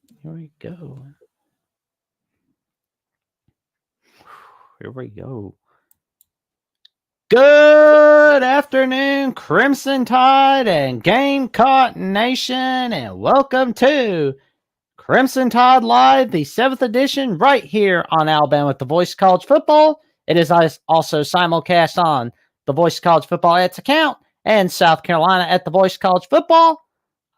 Here we go. Here we go. Good afternoon, Crimson Tide and Gamecock Nation, and welcome to Crimson Tide Live, the 7th edition, right here on Alabama with the Voice of College Football. It is also simulcast on the Voice of College Football Ads account and South Carolina at the Voice of College Football.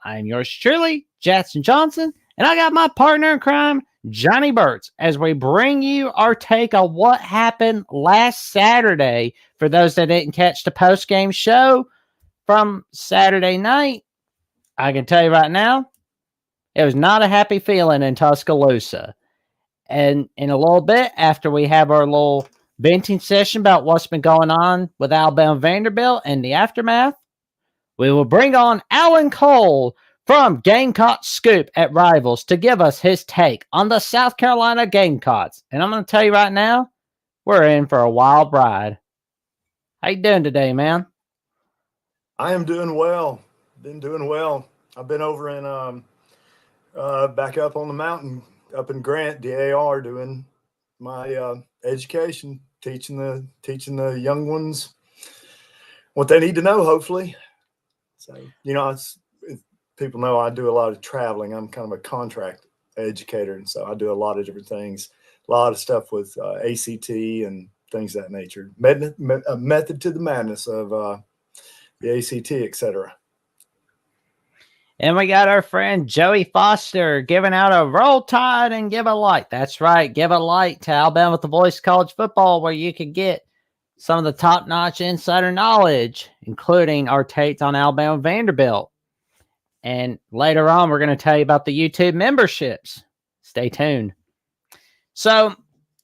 I am yours truly, Jackson Johnson, and I got my partner in crime, Johnny Burts, as we bring you our take on what happened last Saturday. For those that didn't catch the post-game show from Saturday night, I can tell you right now, it was not a happy feeling in Tuscaloosa. And in a little bit, after we have our little venting session about what's been going on with Alabama Vanderbilt and the aftermath, we will bring on Alan Cole from Gamecock Scoop at Rivals to give us his take on the South Carolina Gamecocks. And I'm going to tell you right now, we're in for a wild ride. How you doing today, man? I am doing well. Been doing well. I've been over in back up on the mountain up in Grant, DAR, doing my education, teaching the young ones what they need to know. Hopefully, so people know I do a lot of traveling. I'm kind of a contract educator, and so I do a lot of different things. A lot of stuff with ACT and things of that nature. Method to the madness of the ACT, etc. And we got our friend Joey Foster giving out a Roll Tide and Give a Light. That's right, give a light to Alabama with the Voice of College Football, where you can get some of the top-notch insider knowledge, including our takes on Alabama Vanderbilt. And later on, we're going to tell you about the YouTube memberships. Stay tuned. So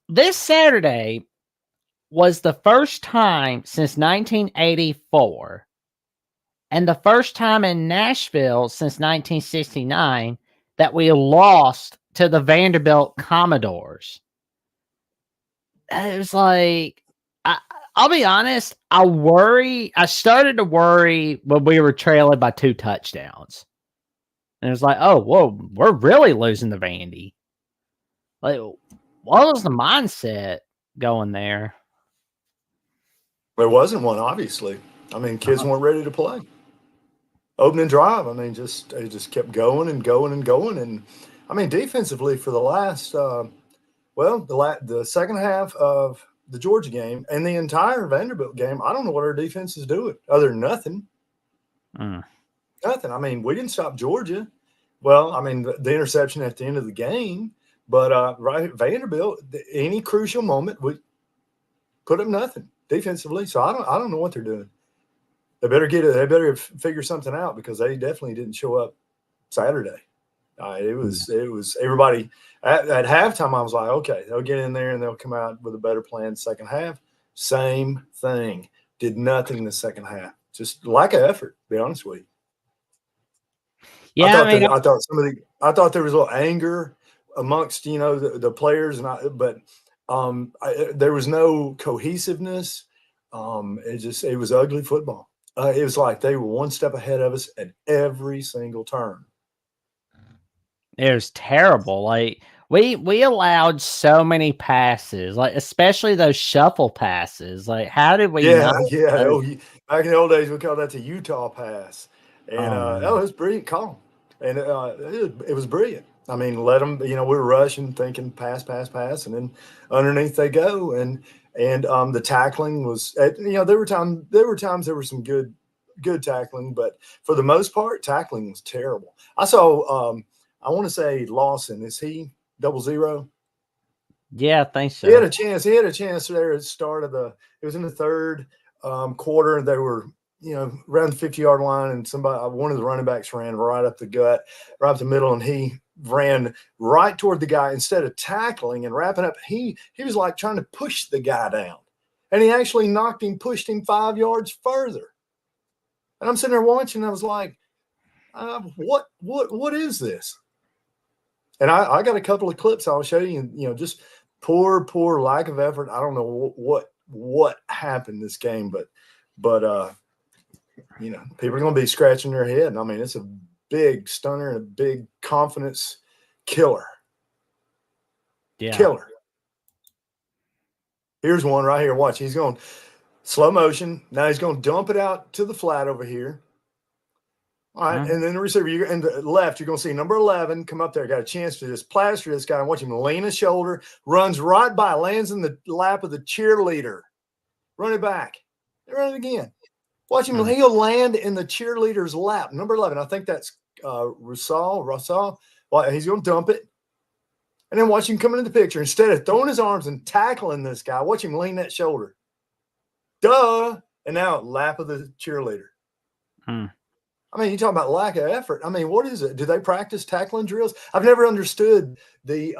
this Saturday was the first time since 1984 and the first time in Nashville since 1969 that we lost to the Vanderbilt Commodores. It was like, I'll be honest, I started to worry when we were trailing by 2 touchdowns. And it was like, oh, whoa, we're really losing the Vandy. Like, what was the mindset going there? There wasn't one, obviously. I mean, kids weren't ready to play. Opening drive, I mean, they just kept going and going and going. And I mean, defensively for the last, the second half of the Georgia game and the entire Vanderbilt game, I don't know what our defense is doing other than nothing. Nothing. I mean, we didn't stop Georgia. Well, I mean, the interception at the end of the game, but Vanderbilt, any crucial moment, we put up nothing defensively. So I don't know what they're doing. They better figure something out, because they definitely didn't show up Saturday. It was everybody at halftime. I was like, okay, they'll get in there and they'll come out with a better plan. Second half, same thing. Did nothing in the second half. Just lack of effort, to be honest with you. Yeah, I thought there was a little anger amongst the players, but there was no cohesiveness. It was ugly football. It was like they were one step ahead of us at every single turn. It was terrible. Like, we allowed so many passes, like especially those shuffle passes. Like, how did we? Yeah. Back in the old days, we called that the Utah pass, and it was brilliant call, and it was brilliant. I mean, let them. We were rushing, thinking pass, and then underneath they go, and the tackling was. There were times there was some good tackling, but for the most part, tackling was terrible. I saw. I want to say Lawson. Is he 00? Yeah, I think so. He had a chance there at the start of it was in the third quarter, and they were, around the 50-yard line, and one of the running backs ran right up the gut, right up the middle, and he ran right toward the guy. Instead of tackling and wrapping up, he was like trying to push the guy down, and he actually pushed him 5 yards further. And I'm sitting there watching, and I was like, what is this? And I got a couple of clips I'll show you, just poor lack of effort. I don't know what happened this game, but people are going to be scratching their head. And I mean, it's a big stunner and a big confidence Killer. Yeah. Killer. Here's one right here. Watch. He's going slow motion. Now he's going to dump it out to the flat over here. All right. And then the receiver, you're in the left, you're going to see number 11 come up there. Got a chance to just plaster this guy and watch him lean his shoulder, runs right by, lands in the lap of the cheerleader. Run it back. Run it again. Watch him. He'll land in the cheerleader's lap. Number 11. I think that's Russell. Well, he's going to dump it. And then watch him come into the picture. Instead of throwing his arms and tackling this guy, watch him lean that shoulder. Duh. And now lap of the cheerleader. I mean, you talk about lack of effort. I mean, what is it? Do they practice tackling drills? I've never understood the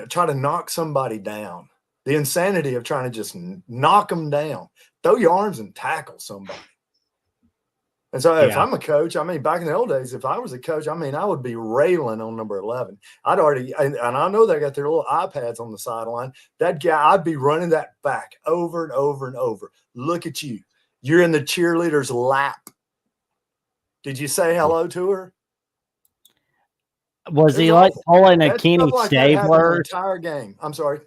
try to knock somebody down. The insanity of trying to just knock them down. Throw your arms and tackle somebody. And so if I'm a coach, I mean, back in the old days, if I was a coach, I mean, I would be railing on number 11. I'd already, and I know they got their little iPads on the sideline. That guy, I'd be running that back over and over and over. Look at you. You're in the cheerleader's lap. Did you say hello to her? Was he like pulling a Kenny Stabler? Entire game. I'm sorry.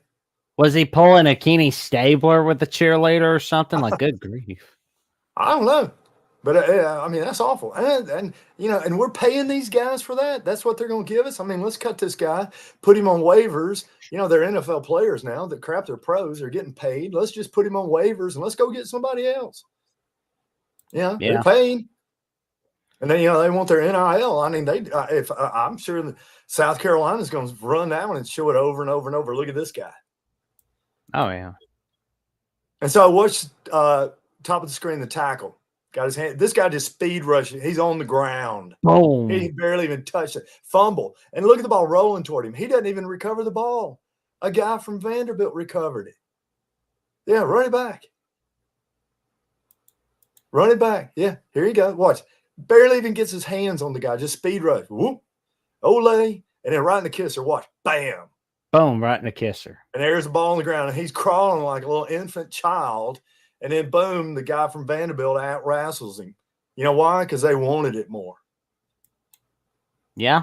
Was he pulling a Kenny Stabler with the cheerleader or something? Like, good grief. I don't know. But I mean, that's awful. And and we're paying these guys for that. That's what they're going to give us. I mean, let's cut this guy, put him on waivers. They're NFL players now. The crap, they're pros. They're getting paid. Let's just put him on waivers and let's go get somebody else. They're paying. And then, they want their NIL. I mean, I'm sure that South Carolina's going to run that one and show it over and over and over. Look at this guy. Oh, yeah. And so I watched top of the screen, the tackle. Got his hand. This guy just speed rushing. He's on the ground. Boom. He barely even touched it. Fumble. And look at the ball rolling toward him. He doesn't even recover the ball. A guy from Vanderbilt recovered it. Yeah, run it back. Run it back. Yeah, here you go. Watch. Barely even gets his hands on the guy. Just speed rush. Whoop. Ole. And then right in the kisser. Watch. Bam. Boom. Right in the kisser. And there's the ball on the ground. And he's crawling like a little infant child. And then, boom, the guy from Vanderbilt out-wrestles him. You know why? Because they wanted it more. Yeah.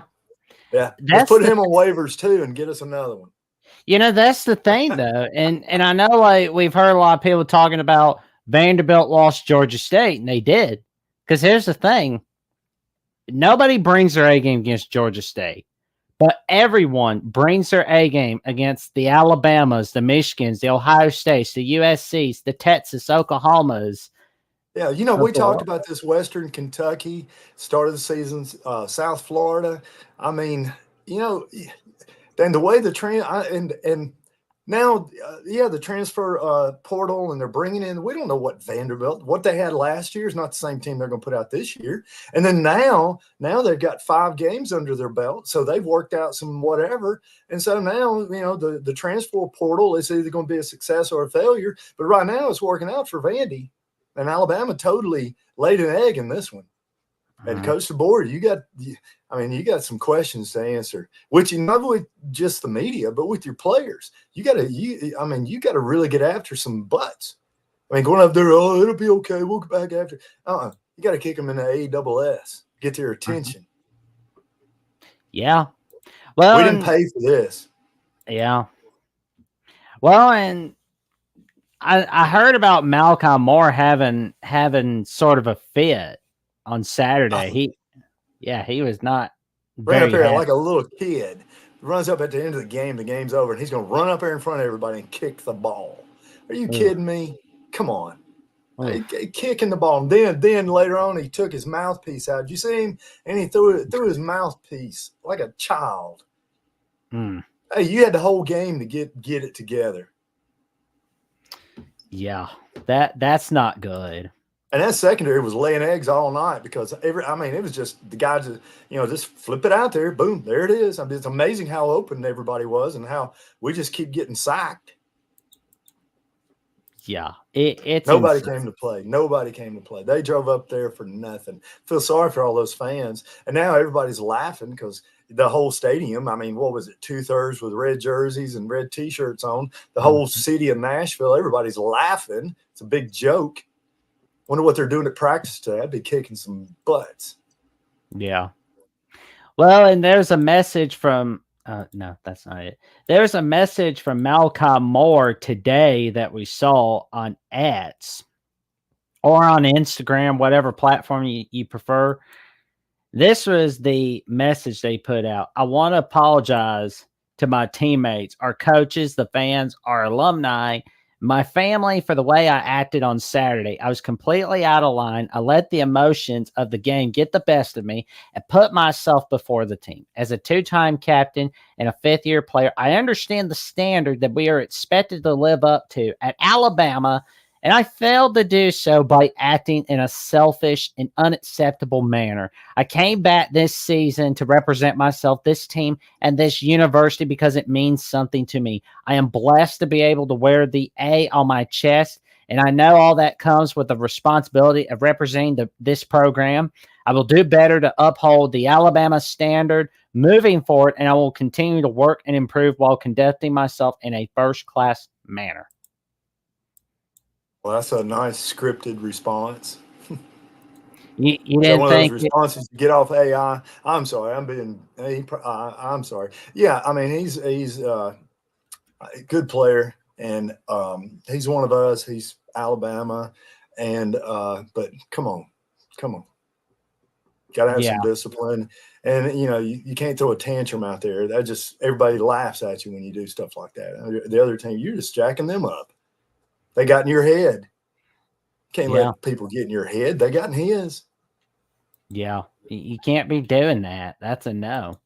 Yeah. Let's put him on waivers, too, and get us another one. That's the thing, though. And I know, like, we've heard a lot of people talking about Vanderbilt lost Georgia State, and they did. Because here's the thing. Nobody brings their A game against Georgia State. But everyone brings their A game against the Alabamas, the Michigans, the Ohio States, the USCs, the Texas, Oklahomas. Yeah, we talked about this Western Kentucky, start of the season, South Florida. I mean, and the way the now, the transfer portal, and they're bringing in, we don't know what they had last year is not the same team they're going to put out this year. And then now they've got 5 games under their belt, so they've worked out some whatever. And so now, the transfer portal is either going to be a success or a failure. But right now it's working out for Vandy, and Alabama totally laid an egg in this one. And Coach DeBoer, you got some questions to answer, which not with just the media, but with your players. You got to really get after some butts. I mean, going up there, it'll be okay. We'll get back after. You got to kick them in the AAS, get their attention. Yeah. Well, we didn't pay for this. Yeah. Well, and I heard about Malcolm Moore having sort of a fit on Saturday. He was not ran up there like a little kid. Runs up at the end of the game. The game's over, and he's going to run up there in front of everybody and kick the ball. Are you kidding me? Come on. Kicking the ball. And then later on, he took his mouthpiece out. Did you see him? And he threw his mouthpiece like a child. Hey, you had the whole game to get it together. Yeah, that's not good. And that secondary was laying eggs all night because it was just the guys, just flip it out there. Boom, there it is. I mean, it's amazing how open everybody was and how we just keep getting sacked. Yeah, it's nobody came to play. Nobody came to play. They drove up there for nothing. Feel sorry for all those fans. And now everybody's laughing because the whole stadium, I mean, what was it, 2/3 with red jerseys and red T-shirts on. The whole city of Nashville, everybody's laughing. It's a big joke. Wonder what they're doing at practice today. I'd be kicking some butts. Yeah. Well, and there's a message from no, that's not it. There's a message from Malcolm Moore today that we saw on X or on Instagram, whatever platform you prefer. This was the message they put out. I want to apologize to my teammates, our coaches, the fans, our alumni, my family for the way I acted on Saturday. I was completely out of line. I let the emotions of the game get the best of me and put myself before the team. As a two-time captain and a fifth-year player, I understand the standard that we are expected to live up to at Alabama, and I failed to do so by acting in a selfish and unacceptable manner. I came back this season to represent myself, this team, and this university because it means something to me. I am blessed to be able to wear the A on my chest, and I know all that comes with the responsibility of representing this program. I will do better to uphold the Alabama standard moving forward, and I will continue to work and improve while conducting myself in a first-class manner. Well, that's a nice scripted response. You Is that didn't one of those think responses you get off AI? I'm sorry, I'm sorry. Yeah, I mean he's a good player, and he's one of us. He's Alabama, and but come on, got to have yeah, some discipline, and you can't throw a tantrum out there. That just everybody laughs at you when you do stuff like that. The other team, you're just jacking them up. They got in your head. Can't yeah. let people get in your head. They got in his. Yeah, you can't be doing that. That's a no.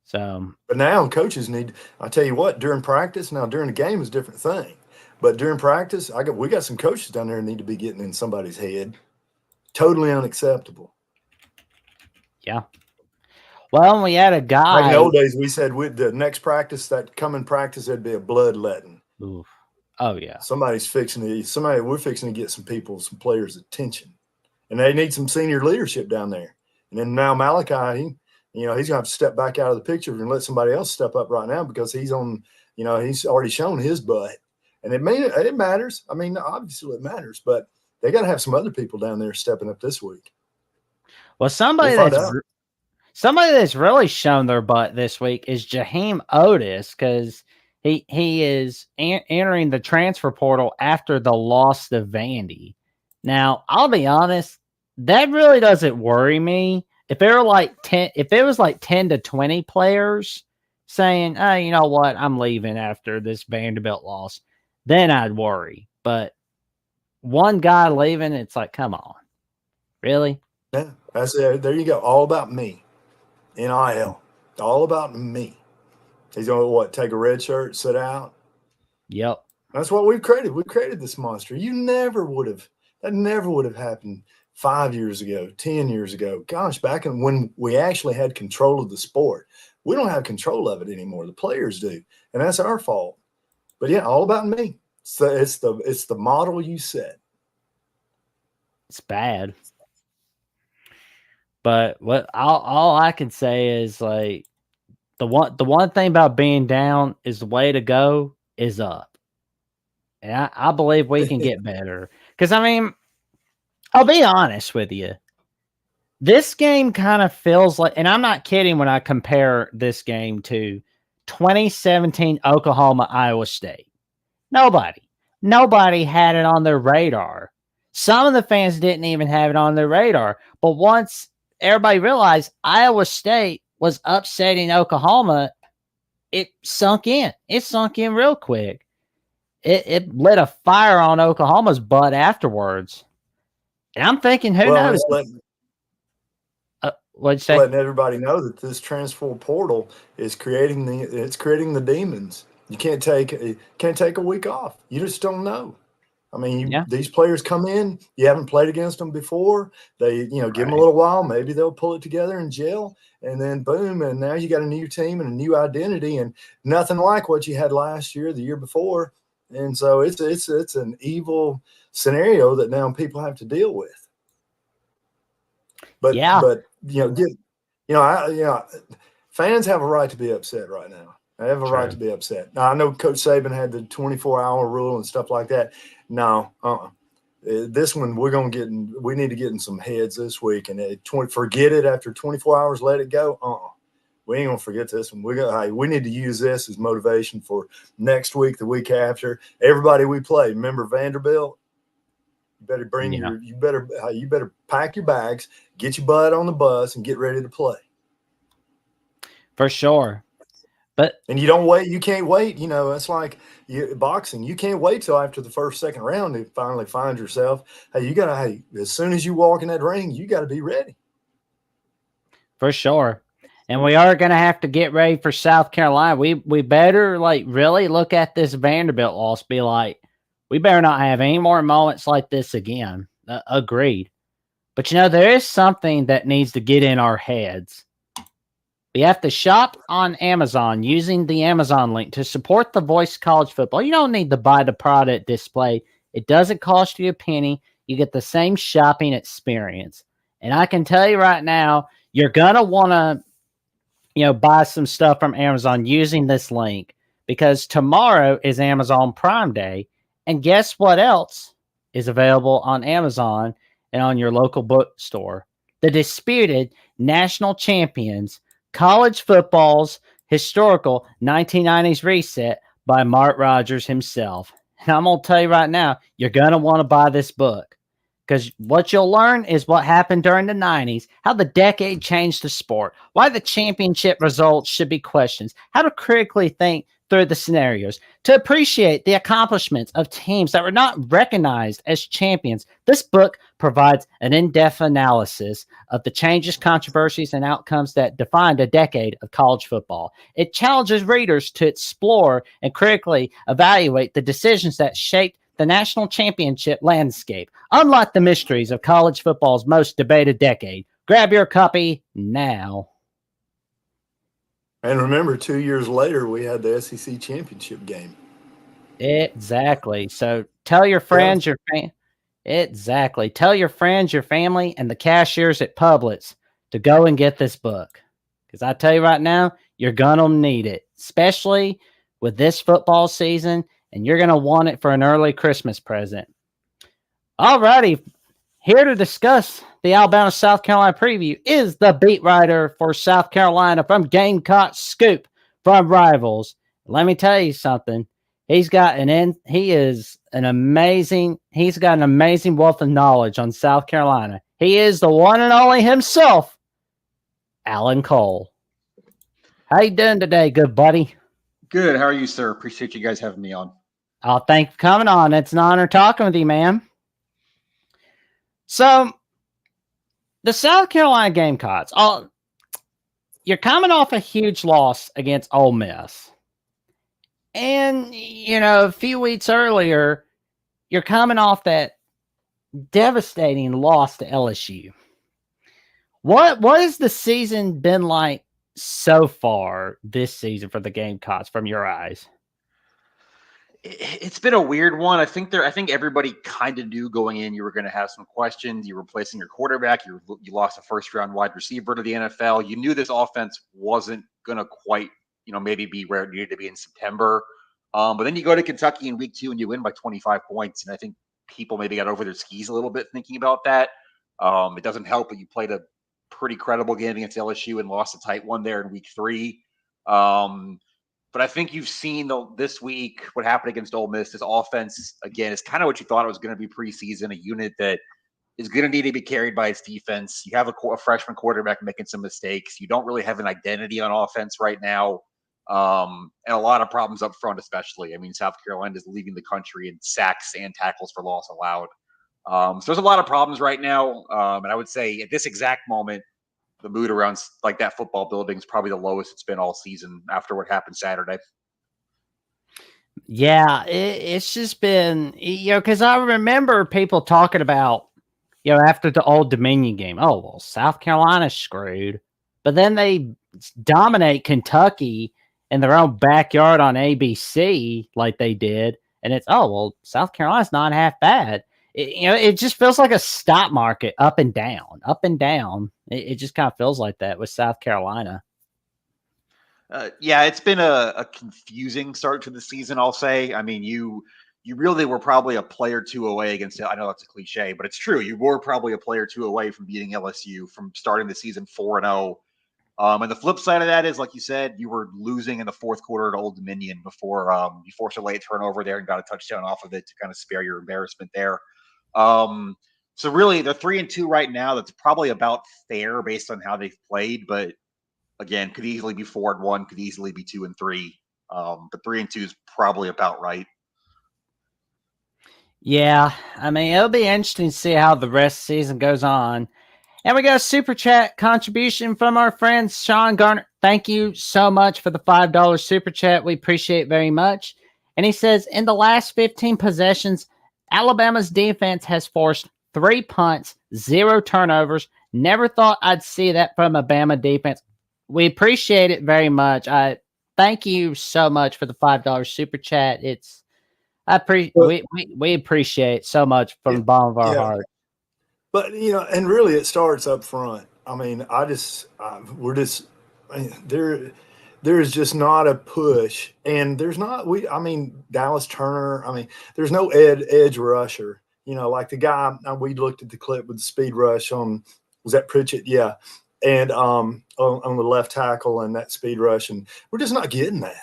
So, But now coaches need. I tell you what, during practice, now during the game is a different thing. But during practice, we got some coaches down there that need to be getting in somebody's head. Totally unacceptable. yeah. Well, we had a Like in the guy. old days, we said the next practice, that coming practice, there'd be a bloodletting. Oof. Oh yeah, We're fixing to get some players' attention, and they need some senior leadership down there. And then now Malachi, he's gonna have to step back out of the picture and let somebody else step up right now because he's on. He's already shown his butt, and it matters. I mean, obviously it matters, but they got to have some other people down there stepping up this week. well, We'll find out. somebody that's really shown their butt this week is Jaheim Otis because he is entering the transfer portal after the loss to Vandy. Now, I'll be honest, that really doesn't worry me. If it was like 10 to 20 players saying, "Oh, you know what? I'm leaving after this Vanderbilt loss," then I'd worry. But one guy leaving, it's like, come on, really? Yeah, that's it. There you go. All about me. NIL. All about me. He's gonna take a red shirt, sit out. Yep. That's what we've created. We created this monster. That never would have happened 5 years ago, 10 years ago. Gosh, back when we actually had control of the sport. We don't have control of it anymore. The players do, and that's our fault. But yeah, all about me. So it's the model you set. It's bad. But what all I can say is like the one thing about being down is the way to go is up. And I believe we can get better. Because I mean, I'll be honest with you. This game kind of feels like, and I'm not kidding when I compare this game to 2017 Oklahoma Iowa State. Nobody had it on their radar. Some of the fans didn't even have it on their radar. But once everybody realized Iowa State was upsetting Oklahoma, it sunk in. It sunk in real quick. It lit a fire on Oklahoma's butt afterwards. And I'm thinking, who knows? What'd you say? Letting everybody know that this transfer portal is creating the demons. You can't take a week off. You just don't know. I mean, these players come in, you haven't played against them before. They, give them a little while, maybe they'll pull it together in jail, and then boom, and now you got a new team and a new identity, and nothing like what you had last year, the year before. And so it's an evil scenario that now people have to deal with. But fans have a right to be upset right now. They have a right to be upset. Now I know Coach Saban had the 24-hour rule and stuff like that. No, This one we need to get in some heads this week, and forget it after 24 hours. Let it go. We ain't gonna forget this one. We need to use this as motivation for next week, the week after. Everybody we play. Remember Vanderbilt. You better you better pack your bags, get your butt on the bus, and get ready to play. For sure. And you don't wait. You can't wait. It's like boxing. You can't wait till after the first, second round to finally find yourself. As soon as you walk in that ring, you got to be ready. For sure. And we are going to have to get ready for South Carolina. We better really look at this Vanderbilt loss. Be like, we better not have any more moments like this again. Agreed. But there is something that needs to get in our heads. We have to shop on Amazon using the Amazon link to support the voice of college football. You don't need to buy the product display. It doesn't cost you a penny. You get the same shopping experience. And I can tell you right now, you're going to want to, buy some stuff from Amazon using this link, because tomorrow is Amazon Prime Day. And guess what else is available on Amazon and on your local bookstore? The disputed national champions, college football's historical 1990s reset by Mark Rogers himself. And I'm going to tell you right now, you're going to want to buy this book, because what you'll learn is what happened during the 90s, how the decade changed the sport, why the championship results should be questioned, how to critically think through the scenarios, to appreciate the accomplishments of teams that were not recognized as champions. This book provides an in-depth analysis of the changes, controversies, and outcomes that defined a decade of college football. It challenges readers to explore and critically evaluate the decisions that shaped the national championship landscape. Unlock the mysteries of college football's most debated decade. Grab your copy now. And remember, 2 years later, we had the SEC championship game. Exactly. So tell your friends, Exactly. Tell your friends, your family, and the cashiers at Publix to go and get this book. Because I tell you right now, you're going to need it, especially with this football season, and you're going to want it for an early Christmas present. All righty. Here to discuss the Alabama-South Carolina preview is the beat writer for South Carolina from Gamecock Scoop from Rivals. Let me tell you something. He's got an amazing wealth of knowledge on South Carolina. He is the one and only himself, Alan Cole. How you doing today, good buddy? Good. How are you, sir? Appreciate you guys having me on. Oh, thanks for coming on. It's an honor talking with you, man. So, the South Carolina Gamecocks, you're coming off a huge loss against Ole Miss. And, a few weeks earlier, you're coming off that devastating loss to LSU. What has the season been like so far this season for the Gamecocks from your eyes? It's been a weird one. I think everybody kind of knew going in you were going to have some questions. You were replacing your quarterback. You lost a first-round wide receiver to the NFL. You knew this offense wasn't going to quite, maybe be where it needed to be in September. But then you go to Kentucky in week 2 and you win by 25 points. And I think people maybe got over their skis a little bit thinking about that. It doesn't help that you played a pretty credible game against LSU and lost a tight one there in week 3. But I think you've seen this week what happened against Ole Miss. This offense, again, is kind of what you thought it was going to be preseason, a unit that is going to need to be carried by its defense. You have a freshman quarterback making some mistakes. You don't really have an identity on offense right now, and a lot of problems up front especially. I mean, South Carolina is leading the country in sacks and tackles for loss allowed. So there's a lot of problems right now, and I would say at this exact moment, the mood around like that football building is probably the lowest it's been all season after what happened Saturday. Yeah, it's just been, because I remember people talking about, after the Old Dominion game, oh, well, South Carolina's screwed. But then they dominate Kentucky in their own backyard on ABC like they did. And it's, oh, well, South Carolina's not half bad. It just feels like a stock market, up and down, up and down. It just kind of feels like that with South Carolina. Yeah, it's been a confusing start to the season, I'll say. I mean, you you really were probably a player 2 away against. I know that's a cliche, but it's true. You were probably a player 2 away from beating LSU, from starting the season 4-0. And the flip side of that is, like you said, you were losing in the fourth quarter to Old Dominion before you forced a late turnover there and got a touchdown off of it to kind of spare your embarrassment there. So really, they're 3-2 right now. That's probably about fair based on how they've played, but again, could easily be 4-1, could easily be 2-3. But 3-2 is probably about right. Yeah, I mean, it'll be interesting to see how the rest of the season goes on. And we got a super chat contribution from our friend Sean Garner. Thank you so much for the $5 super chat. We appreciate it very much. And he says, in the last 15 possessions, Alabama's defense has forced 3 punts, 0 turnovers. Never thought I'd see that from a Bama defense. We appreciate it very much. I thank you so much for the $5 super chat. We appreciate it so much from the bottom of our heart. But, and really it starts up front. I mean, there is just not a push, and there's not, Dallas Turner, there's no edge rusher, like the guy, we looked at the clip with the speed rush on, was that Pritchett? Yeah. And on the left tackle and that speed rush, and we're just not getting that.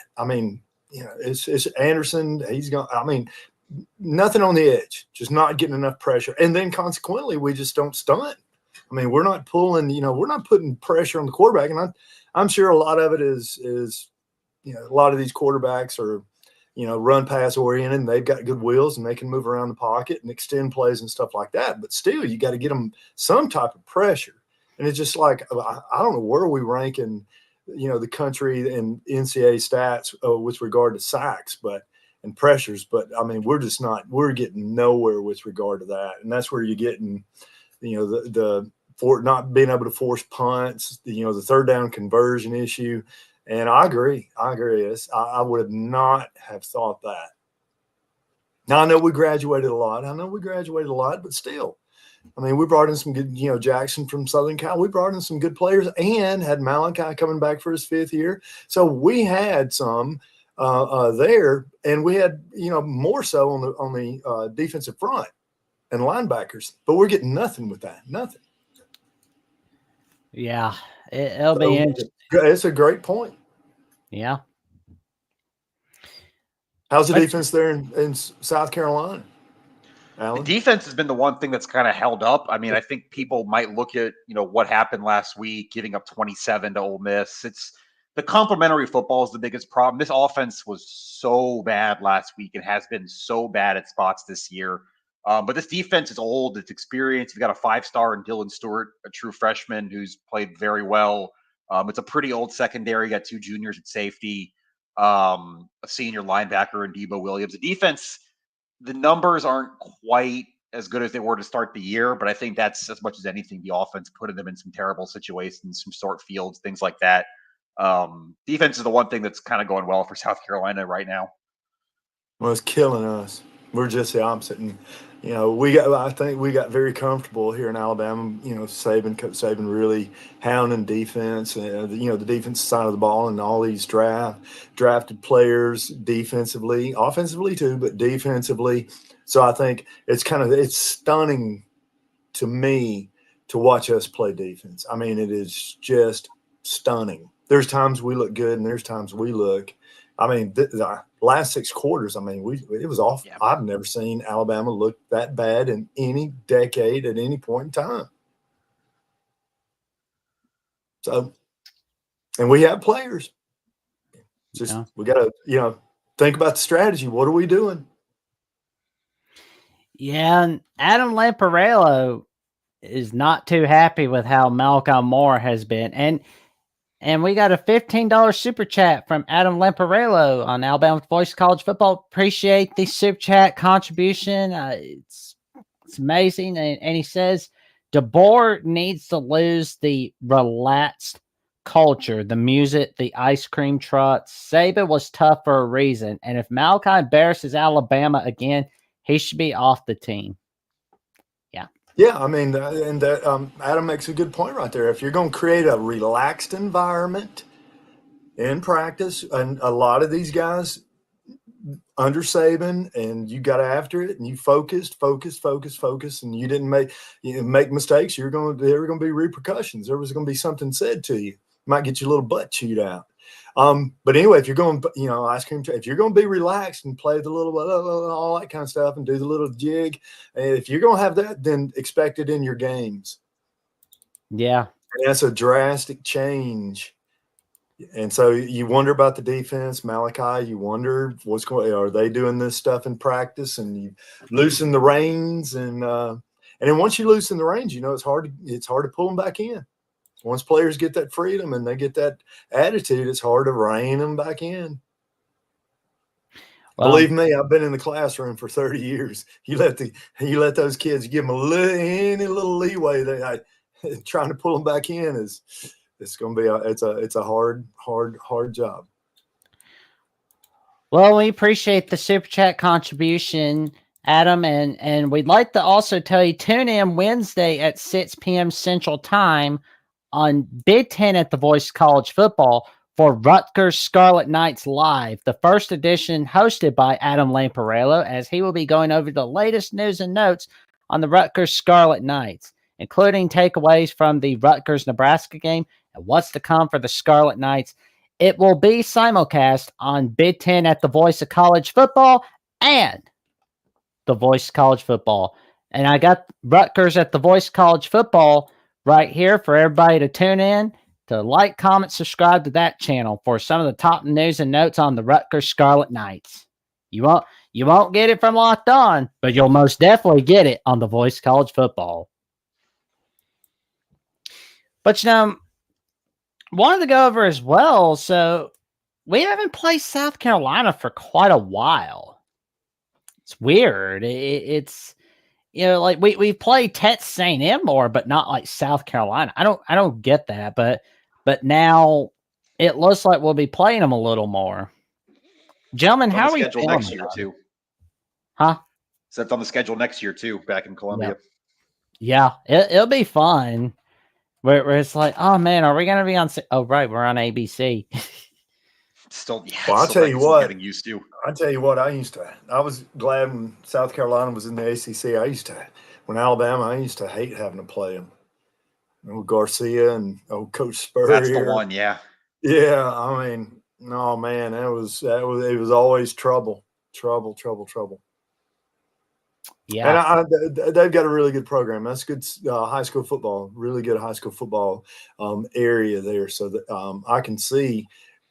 It's Anderson. He's going, nothing on the edge, just not getting enough pressure. And then consequently, we just don't stunt. We're not pulling, we're not putting pressure on the quarterback. And I'm sure a lot of it is, a lot of these quarterbacks are, run pass oriented, and they've got good wheels and they can move around the pocket and extend plays and stuff like that. But still, you got to get them some type of pressure. And it's just like, I don't know where we rank in, the country and NCAA stats with regard to sacks, and pressures, but we're getting nowhere with regard to that. And that's where you're getting, for not being able to force punts, the third down conversion issue. And I agree. I would not have thought that. Now I know we graduated a lot, but still, we brought in some good, Jackson from Southern Cal. We brought in some good players and had Malachi coming back for his 5th year. So we had some there, and we had more so on the defensive front and linebackers, but we're getting nothing with that. Nothing. Yeah, it'll be interesting. It's a great point. Yeah. How's the defense there in South Carolina, Alan? The defense has been the one thing that's kind of held up. I think people might look at what happened last week, giving up 27 to Ole Miss. It's the complementary football is the biggest problem. This offense was so bad last week and has been so bad at spots this year. But this defense is old. It's experienced. You've got a 5-star in Dylan Stewart, a true freshman who's played very well. It's a pretty old secondary. You got 2 juniors at safety, a senior linebacker in Debo Williams. The defense, the numbers aren't quite as good as they were to start the year, but I think that's as much as anything, the offense putting them in some terrible situations, some short fields, things like that. Defense is the one thing that's kind of going well for South Carolina right now. Well, it's killing us. We're just the opposite. And, I think we got very comfortable here in Alabama, Coach Saban really hounding defense, the defense side of the ball, and all these drafted players defensively, offensively too, but defensively. So I think it's stunning to me to watch us play defense. It is just stunning. There's times we look good and there's times we look, the last 6 quarters, it was off. Yeah. I've never seen Alabama look that bad in any decade at any point in time. So, and we have players. We got to, think about the strategy. What are we doing? Yeah, and Adam Lamparello is not too happy with how Malcolm Moore has been. And we got a $15 super chat from Adam Lamparello on Alabama Voice College Football. Appreciate the super chat contribution. It's amazing. And he says, DeBoer needs to lose the relaxed culture, the music, the ice cream truck. Saban was tough for a reason. And if Malachi embarrasses Alabama again, he should be off the team. Yeah, Adam makes a good point right there. If you're going to create a relaxed environment in practice, and a lot of these guys, under Saban, and you got after it, and you focused, and you didn't make mistakes. There were going to be repercussions. There was going to be something said to you. Might get your little butt chewed out. But anyway, if you're going, ice cream, if you're going to be relaxed and play the little, all that kind of stuff and do the little jig, and if you're going to have that, then expect it in your games. Yeah. And that's a drastic change. And so you wonder about the defense, Malachi. You wonder what's going. Are they doing this stuff in practice? And you loosen the reins, and then once you loosen the reins, it's hard to pull them back in. Once players get that freedom and they get that attitude, it's hard to rein them back in. Well, believe me, I've been in the classroom for 30 years. You let those kids, give them any little leeway. Trying to pull them back in it's going to be it's a hard job. Well, we appreciate the super chat contribution, Adam, and we'd like to also tell you, tune in Wednesday at 6 p.m. Central Time on Big Ten at the Voice College Football for Rutgers Scarlet Knights Live, the first edition hosted by Adam Lamparello, as he will be going over the latest news and notes on the Rutgers Scarlet Knights, including takeaways from the Rutgers-Nebraska game and what's to come for the Scarlet Knights. It will be simulcast on Big Ten at the Voice of College Football and the Voice of College Football. And I got Rutgers at the Voice of College Football right here for everybody to tune in, to like, comment, subscribe to that channel for some of the top news and notes on the Rutgers Scarlet Knights. You won't get it from Locked On, but you'll most definitely get it on the Voice of College Football. But wanted to go over as well. So we haven't played South Carolina for quite a while. It's weird. It's like we played Texas A&M more, but not like South Carolina. I don't get that, but now it looks like we'll be playing them a little more. Gentlemen, how are we feeling next year too? Huh? So that's on the schedule next year too, back in Columbia. Yeah, it'll be fun. Where it's like, oh man, are we gonna be on? Oh right, we're on ABC. Still, yeah. Well, I'll tell you what. Getting used to. I'll tell you what. I was glad when South Carolina was in the ACC. When Alabama, I used to hate having to play them. Garcia and Coach Spurrier. That's the one, yeah. Yeah, I mean, no man, it was always trouble. Yeah, and they've got a really good program. That's good high school football. Really good high school football area there. So that I can see.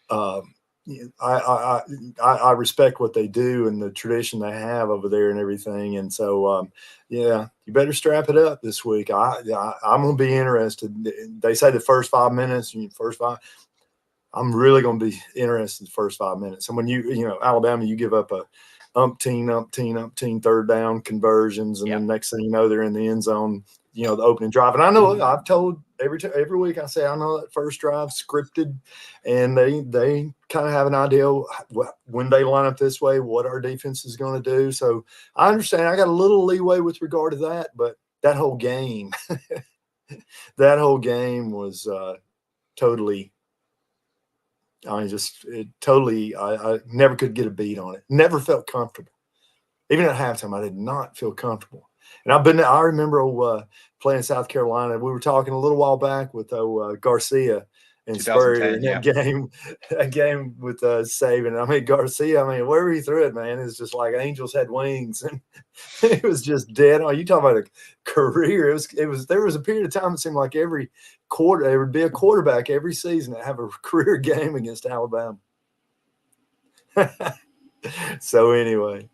I respect what they do and the tradition they have over there and everything. And so, you better strap it up this week. I'm going to be interested. They say the first 5 minutes, I'm really going to be interested in the first 5 minutes. And when Alabama, you give up a umpteen third down conversions. And then next thing you know, they're in the end zone, the opening drive. And I know I've told every week, I say, I know that first drive scripted, and they kind of have an idea when they line up this way, what our defense is going to do. So I understand. I got a little leeway with regard to that, but that whole game, was totally. I never could get a beat on it. Never felt comfortable. Even at halftime, I did not feel comfortable. And I remember playing South Carolina. We were talking a little while back with Garcia and Spurrier in that game with Saban. I mean, Garcia, wherever he threw it, man, it's just like angels had wings, and it was just dead on. You talk about a career. There was a period of time it seemed like every quarter there would be a quarterback every season that have a career game against Alabama. So anyway.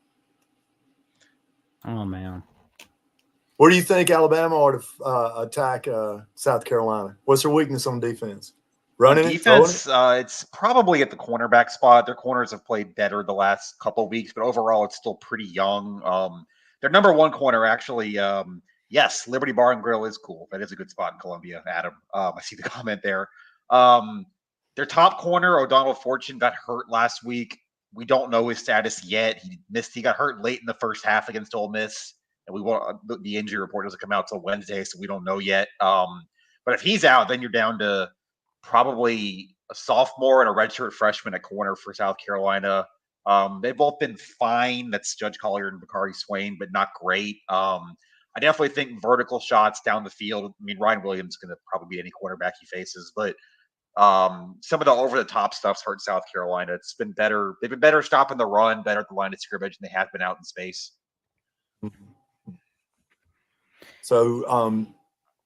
Oh man. What do you think Alabama ought to attack South Carolina? What's their weakness on defense? Running defense, it's probably at the cornerback spot. Their corners have played better the last couple of weeks, but overall it's still pretty young. Their number one corner, actually, yes, Liberty Bar and Grill is cool. That is a good spot in Columbia, Adam. I see the comment there. Their top corner, O'Donnell Fortune, got hurt last week. We don't know his status yet. He got hurt late in the first half against Ole Miss. And the injury report doesn't come out till Wednesday, so we don't know yet. But if he's out, then you're down to probably a sophomore and a redshirt freshman at corner for South Carolina. They've both been fine. That's Judge Collier and Bacardi Swain, but not great. I definitely think vertical shots down the field. I mean, Ryan Williams is going to probably be any quarterback he faces, but some of the over-the-top stuff's hurt South Carolina. It's been better. They've been better stopping the run, better at the line of scrimmage, and they have been out in space. So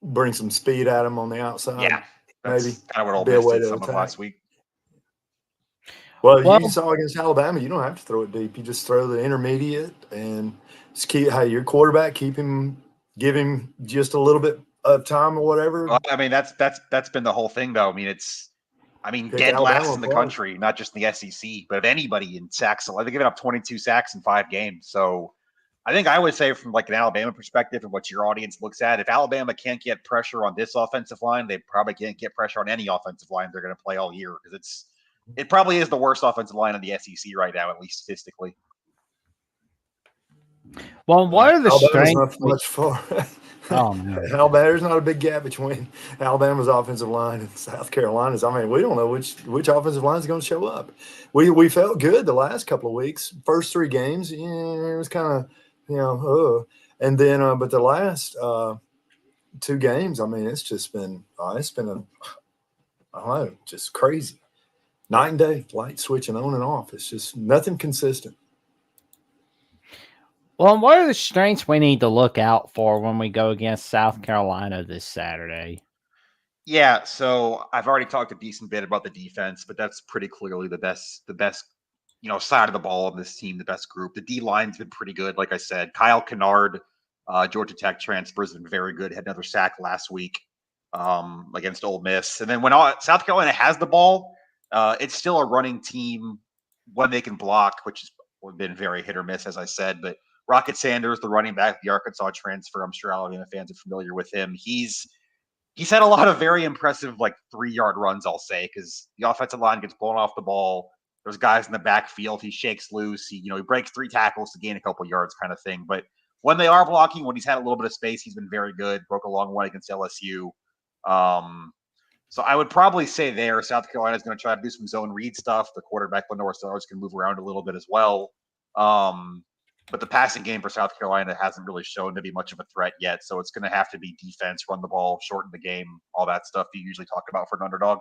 bring some speed at them on the outside. Yeah, that's maybe kind of what Ole be a Miss way did to some of attack. last week. Well, Well- you saw against Alabama, you don't have to throw it deep. You just throw the intermediate and just keep your quarterback, give him just a little bit of time or whatever. Well, I mean, that's been the whole thing, though. I mean, Pick dead Alabama last in the apart. country, not just in the SEC, but of anybody in sacks. They're giving up 22 sacks in 5 games. So I think I would say from like an Alabama perspective and what your audience looks at, if Alabama can't get pressure on this offensive line, they probably can't get pressure on any offensive line they're going to play all year, because it probably is the worst offensive line in the SEC right now, at least statistically. Well, what are the Alabama's strengths? not much far. Oh, man. There's not a big gap between Alabama's offensive line and South Carolina's. I mean, we don't know which offensive line is going to show up. We felt good the last couple of weeks. First 3 games, it was kind of, and then but the last 2 games, I mean, it's just been I don't know, just crazy. Night and day, light switching on and off. It's just nothing consistent. Well, what are the strengths we need to look out for when we go against South Carolina this Saturday? Yeah, so I've already talked a decent bit about the defense, but that's pretty clearly the best, side of the ball of this team, the best group. The D line's been pretty good, like I said. Kyle Kennard, Georgia Tech transfer, has been very good. Had another sack last week against Ole Miss. And then when South Carolina has the ball, it's still a running team when they can block, which has been very hit or miss, as I said. But Rocket Sanders, the running back, the Arkansas transfer, I'm sure Alabama fans are familiar with him. He's had a lot of very impressive 3-yard runs, I'll say, because the offensive line gets blown off the ball. There's guys in the backfield. He shakes loose. He breaks 3 tackles to gain a couple yards, kind of thing. But when they are blocking, when he's had a little bit of space, he's been very good. Broke a long one against LSU. So I would probably say there, South Carolina is going to try to do some zone read stuff. The quarterback, Lenore Stars, can move around a little bit as well. But the passing game for South Carolina hasn't really shown to be much of a threat yet. So it's going to have to be defense, run the ball, shorten the game, all that stuff you usually talk about for an underdog.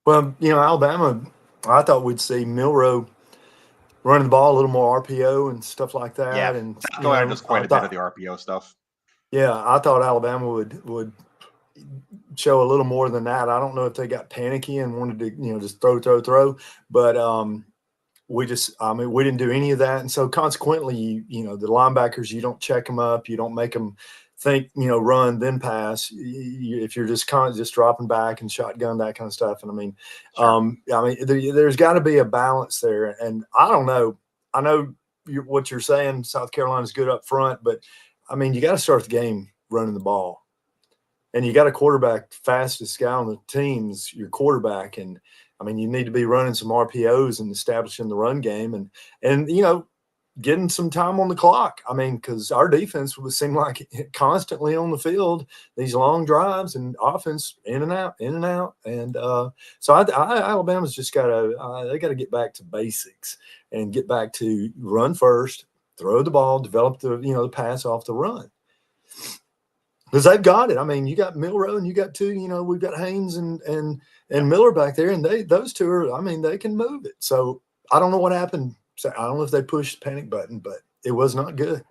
Well, Alabama, I thought we'd see Milroe running the ball, a little more RPO and stuff like that. Yeah, and South Carolina does quite a bit of the RPO stuff. Yeah, I thought Alabama would show a little more than that. I don't know if they got panicky and wanted to, just throw. But we didn't do any of that. And so consequently, the linebackers, you don't check them up. You don't make them think, run, then pass. If you're just dropping back and shotgun, that kind of stuff. And there's got to be a balance there. And I don't know. I know what you're saying. South Carolina's good up front, but you got to start the game running the ball. And you got a quarterback, fastest guy on the team's your quarterback. And you need to be running some RPOs and establishing the run game and getting some time on the clock. Because our defense would seem like constantly on the field, these long drives and offense in and out. And so Alabama's just they got to get back to basics and get back to run first, throw the ball, develop the pass off the run. Because they've got it. You got Milroe and you got 2, we've got Haynes and Miller back there, and those 2 are, they can move it. So I don't know what happened. So I don't know if they pushed the panic button, but it was not good.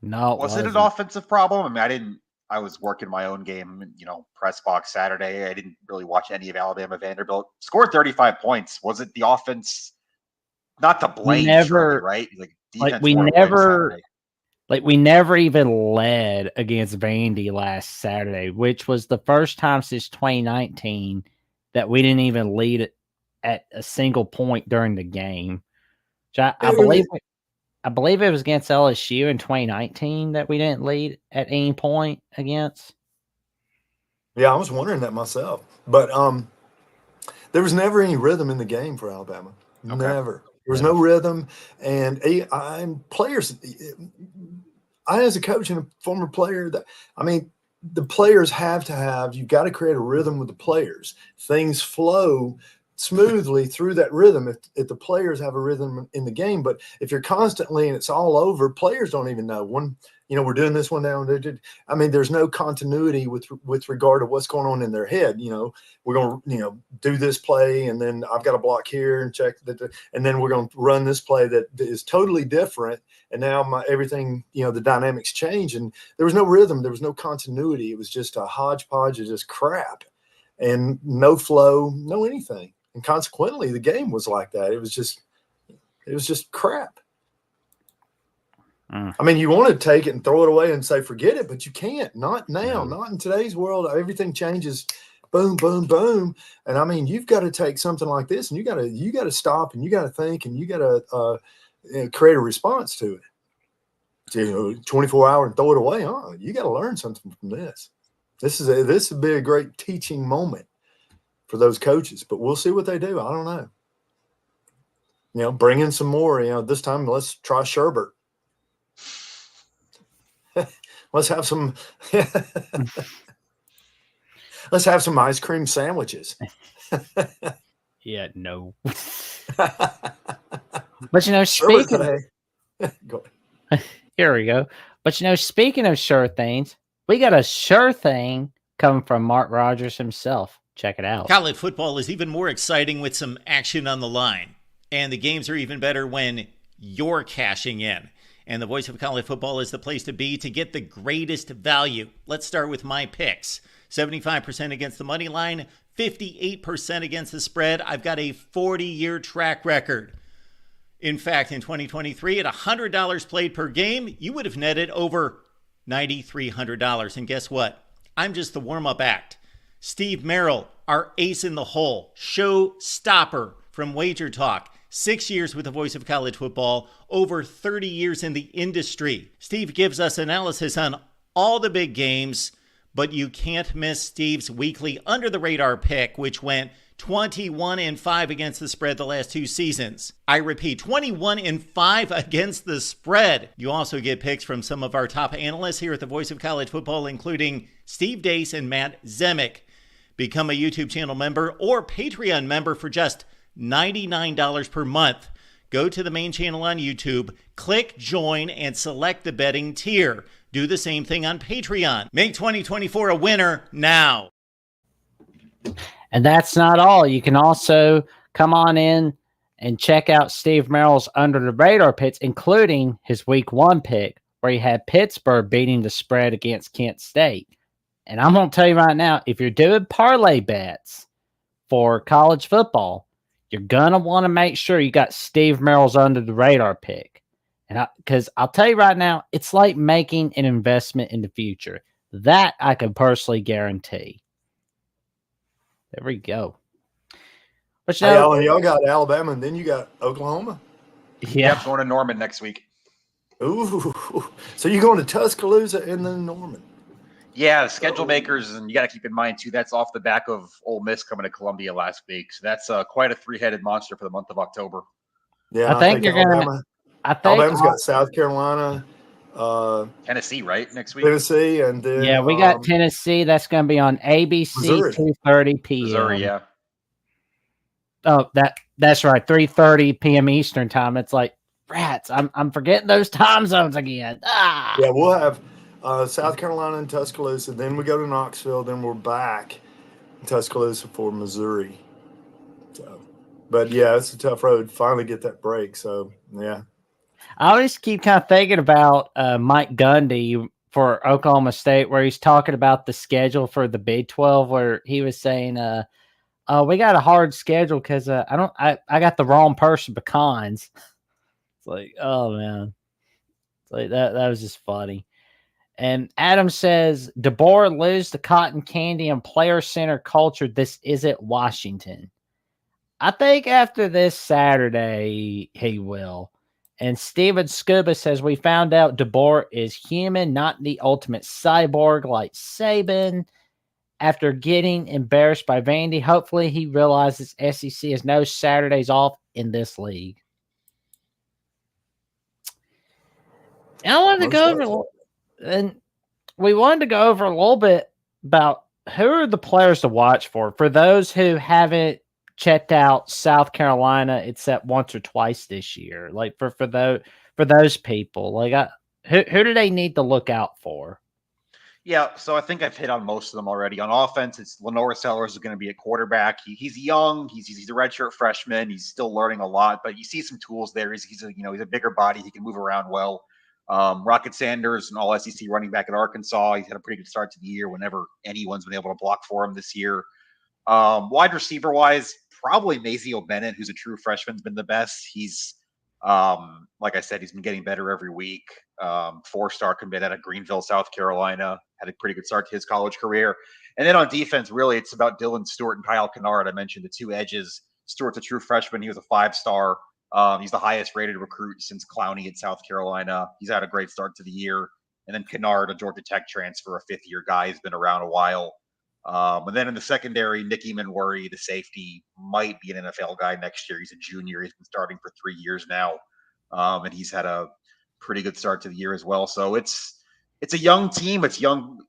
No, was it an offensive problem? I was working my own game, press box Saturday. I didn't really watch any of Alabama Vanderbilt. Scored 35 points. Was it the offense? Not to blame, surely, right? Defense we never even led against Vandy last Saturday, which was the first time since 2019 that we didn't even lead at a single point during the game. I believe it was against LSU in 2019 that we didn't lead at any point against. Yeah, I was wondering that myself. But there was never any rhythm in the game for Alabama. Okay. Never. There was no rhythm. And players – I, as a coach and a former player, the players you've got to create a rhythm with the players. Things flow smoothly through that rhythm if the players have a rhythm in the game. But if you're constantly and it's all over, players don't even know when, we're doing this one now. I mean, there's no continuity with regard to what's going on in their head. We're going to, do this play, and then I've got to block here and check that, and then we're going to run this play that is totally different. And now everything, the dynamics change, and there was no rhythm. There was no continuity. It was just a hodgepodge of just crap and no flow, no anything. And consequently, the game was like that. It was just crap. I mean, you want to take it and throw it away and say, forget it, but you can't. Not now, not in today's world. Everything changes, boom, boom, boom. And I mean, you've got to take something like this, and you got to stop, and you got to think, and you got to create a response to it. 24 hours and throw it away. You got to learn something from this. This would be a great teaching moment for those coaches, but we'll see what they do. I don't know. Bring in some more. This time let's try sherbet. Let's have some. Let's have some ice cream sandwiches. Yeah, no. But speaking. Go ahead. Here we go. But speaking of sure things, we got a sure thing coming from Mark Rogers himself. Check it out. College football is even more exciting with some action on the line. And the games are even better when you're cashing in. And the voice of college football is the place to be to get the greatest value. Let's start with my picks. 75% against the money line, 58% against the spread. I've got a 40-year track record. In fact, in 2023, at $100 played per game, you would have netted over $9,300. And guess what? I'm just the warm-up act. Steve Merrill, our ace in the hole, show stopper from Wager Talk. 6 years with the voice of college football, over 30 years in the industry. Steve gives us analysis on all the big games, but you can't miss Steve's weekly under-the-radar pick, which went 21-5 against the spread the last 2 seasons. I repeat, 21-5 against the spread. You also get picks from some of our top analysts here at the Voice of College Football, including Steve Dace and Matt Zemek. Become a YouTube channel member or Patreon member for just $99 per month. Go to the main channel on YouTube, click join, and select the betting tier. Do the same thing on Patreon. Make 2024 a winner now. And that's not all. You can also come on in and check out Steve Merrill's under the radar picks, including his week 1 pick, where he had Pittsburgh beating the spread against Kent State. And I'm going to tell you right now, if you're doing parlay bets for college football, you're going to want to make sure you got Steve Merrill's under the radar pick. And because I'll tell you right now, it's like making an investment in the future. That I can personally guarantee. There we go. But y'all got Alabama, and then you got Oklahoma. Yeah, yep, going to Norman next week. Ooh, so you're going to Tuscaloosa and then Norman. Yeah, the schedule makers, and you got to keep in mind, too, that's off the back of Ole Miss coming to Columbia last week. So that's quite a 3-headed monster for the month of October. Yeah, I think you're going to. Alabama's got South Carolina. Tennessee, right, next week? Tennessee, and then... we got Tennessee. That's going to be on ABC, Missouri. 2:30 p.m. Missouri, yeah. Oh, that's right, 3:30 p.m. Eastern time. It's like, rats, I'm forgetting those time zones again. Yeah, we'll have... South Carolina and Tuscaloosa. Then we go to Knoxville. Then we're back in Tuscaloosa for Missouri. So, but yeah, it's a tough road. Finally get that break. So yeah, I always keep kind of thinking about Mike Gundy for Oklahoma State, where he's talking about the schedule for the Big 12, where he was saying, "We got a hard schedule because I got the wrong person pecans." It's like, oh man, it's like that was just funny. And Adam says, DeBoer lose the cotton candy and player center culture. This isn't Washington. I think after this Saturday, he will. And Steven Scuba says, we found out DeBoer is human, not the ultimate cyborg like Saban. After getting embarrassed by Vandy, hopefully he realizes SEC has no Saturdays off in this league. And I wanted to go over... And we wanted to go over a little bit about who are the players to watch for those who haven't checked out South Carolina except once or twice this year. Like for those people, like who do they need to look out for? Yeah, so I think I've hit on most of them already. On offense, it's Lenore Sellers is going to be a quarterback. He's young. He's a redshirt freshman. He's still learning a lot, but you see some tools there. He's a bigger body. He can move around well. Rocket Sanders, an all SEC running back at Arkansas. He's had a pretty good start to the year whenever anyone's been able to block for him this year. Wide receiver wise, probably Mazio Bennett, who's a true freshman, has been the best. He's like I said, he's been getting better every week. 4-star commit out of Greenville, South Carolina, had a pretty good start to his college career. And then on defense, really, it's about Dylan Stewart and Kyle Kennard. I mentioned the two edges. Stewart's a true freshman. He was a 5-star. He's the highest rated recruit since Clowney at South Carolina. He's had a great start to the year. And then Kennard, a Georgia Tech transfer, a 5th-year guy, has been around a while. And then in the secondary, Nicky Manwari, the safety, might be an NFL guy next year. He's a junior. He's been starting for 3 years now. And he's had a pretty good start to the year as well. So it's a young team. It's young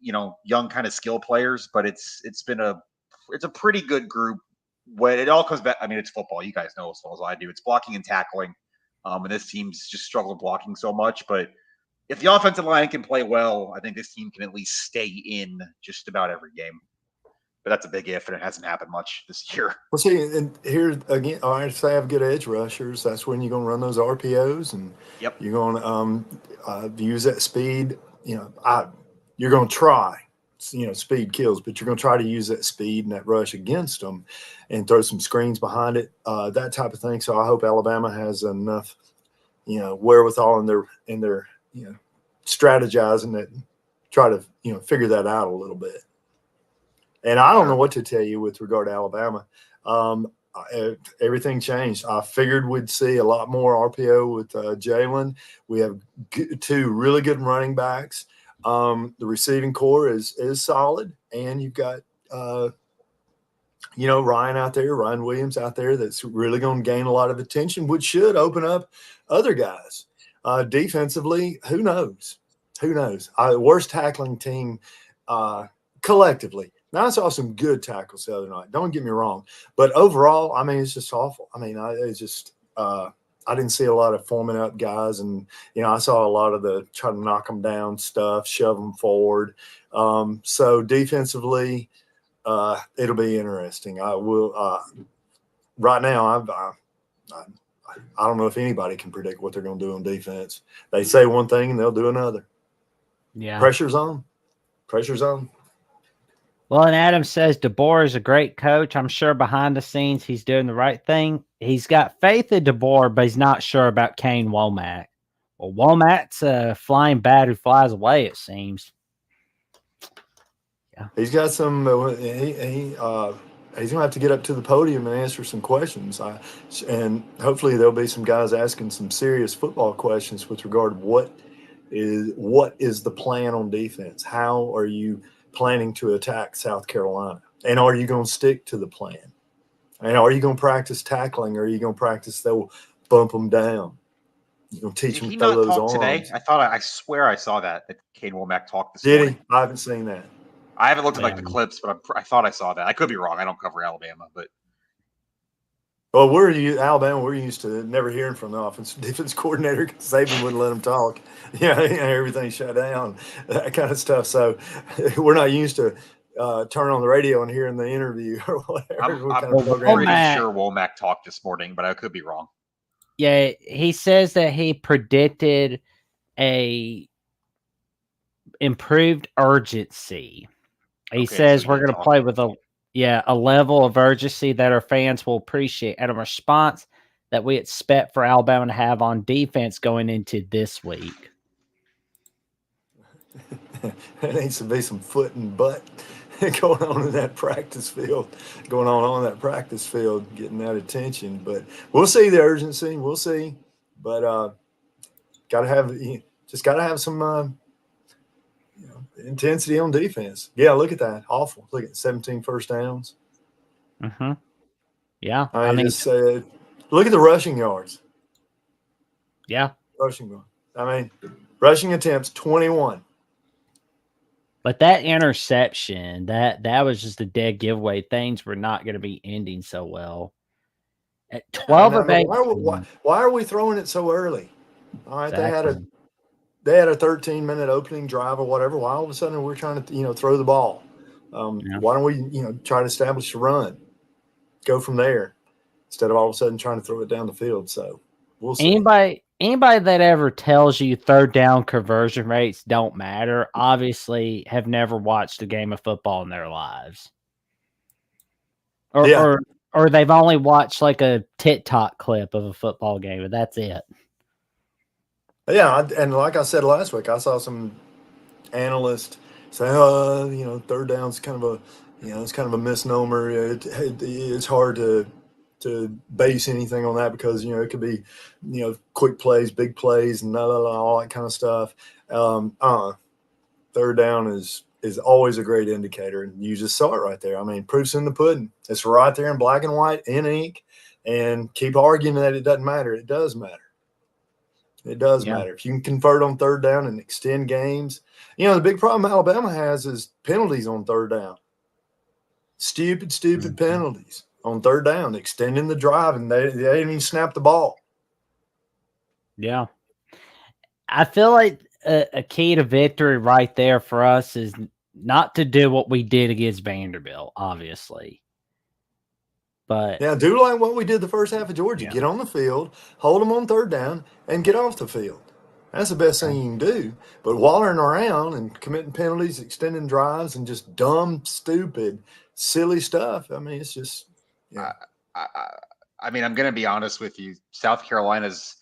kind of skill players, but it's a pretty good group. When it all comes back, I mean, it's football. You guys know as well as I do. It's blocking and tackling. And this team's just struggled blocking so much. But if the offensive line can play well, I think this team can at least stay in just about every game. But that's a big if, and it hasn't happened much this year. Well, see, and here again, all right, if they have good edge rushers, that's when you're going to run those RPOs, and you're going to use that speed. You're going to try. Speed kills, but you're going to try to use that speed and that rush against them, and throw some screens behind it, that type of thing. So I hope Alabama has enough, wherewithal in their strategizing that, try to figure that out a little bit. And I don't know what to tell you with regard to Alabama. Everything changed. I figured we'd see a lot more RPO with Jalen. We have two really good running backs. The receiving core is solid, and you've got Ryan Williams out there that's really going to gain a lot of attention, which should open up other guys. Defensively, who knows? Worst tackling team collectively. Now, I saw some good tackles the other night. Don't get me wrong. But overall, I mean, it's just awful. I mean, I didn't see a lot of forming up guys. And, I saw a lot of the try to knock them down stuff, shove them forward. So defensively, it'll be interesting. I will right now, I don't know if anybody can predict what they're going to do on defense. They say one thing and they'll do another. Yeah. Pressure's on. Well, and Adam says DeBoer is a great coach. I'm sure behind the scenes he's doing the right thing. He's got faith in DeBoer, but he's not sure about Kane Womack. Well, Womack's a flying bat who flies away, it seems. Yeah. He's got some he's going to have to get up to the podium and answer some questions. And hopefully there'll be some guys asking some serious football questions with regard to what is the plan on defense? How are you planning to attack South Carolina? And are you going to stick to the plan? And are you going to practice tackling, or are you going to practice they'll bump them down? You're going to teach them to throw those arms. Today? I swear I saw that Kane Womack talked this morning. Did he? I haven't seen that. I haven't looked at the clips, but I thought I saw that. I could be wrong. I don't cover Alabama, but. Well, Alabama, we're used to never hearing from the offensive defense coordinator because Saban wouldn't let them talk. Everything shut down, that kind of stuff. So we're not used to turn on the radio and hearing the interview or whatever. I'm pretty sure Womack talked this morning, but I could be wrong. Yeah, he says that he predicted a improved urgency. He says we're going to play with a level of urgency that our fans will appreciate, and a response that we expect for Alabama to have on defense going into this week. There needs to be some foot and butt going on in that practice field, getting that attention. But we'll see the urgency. We'll see. But got to have some intensity on defense. Yeah, look at that. Awful. Look at 17 first downs. Mm-hmm. Yeah. I mean, look at the rushing yards. Yeah. Rushing attempts, 21. But that interception, that was just a dead giveaway. Things were not going to be ending so well. At 12 of 8. Why are we throwing it so early? All right, Exactly. they had a 13-minute opening drive or whatever. Why all of a sudden we're trying to throw the ball? Why don't we try to establish a run, go from there, instead of all of a sudden trying to throw it down the field? So we'll see. Anybody that ever tells you third down conversion rates don't matter obviously have never watched a game of football in their lives. Or they've only watched like a TikTok clip of a football game, and that's it. Yeah, and like I said last week, I saw some analyst say, third down's kind of a misnomer. It's hard to base anything on that because it could be quick plays, big plays, and all that kind of stuff. Third down is always a great indicator, and you just saw it right there. I mean, proof's in the pudding. It's right there in black and white in ink, and keep arguing that it doesn't matter. It does matter. It does matter. If you can convert on third down and extend games. The big problem Alabama has is penalties on third down. Stupid penalties on third down, extending the drive, and they didn't even snap the ball. Yeah. I feel like a key to victory right there for us is not to do what we did against Vanderbilt, obviously. But do like what we did the first half of Georgia. Get on the field, hold them on third down, and get off the field. That's the best thing you can do. But wallering around and committing penalties, extending drives, and just dumb, stupid, silly stuff. I mean, it's just I mean, I'm going to be honest with you. South Carolina's,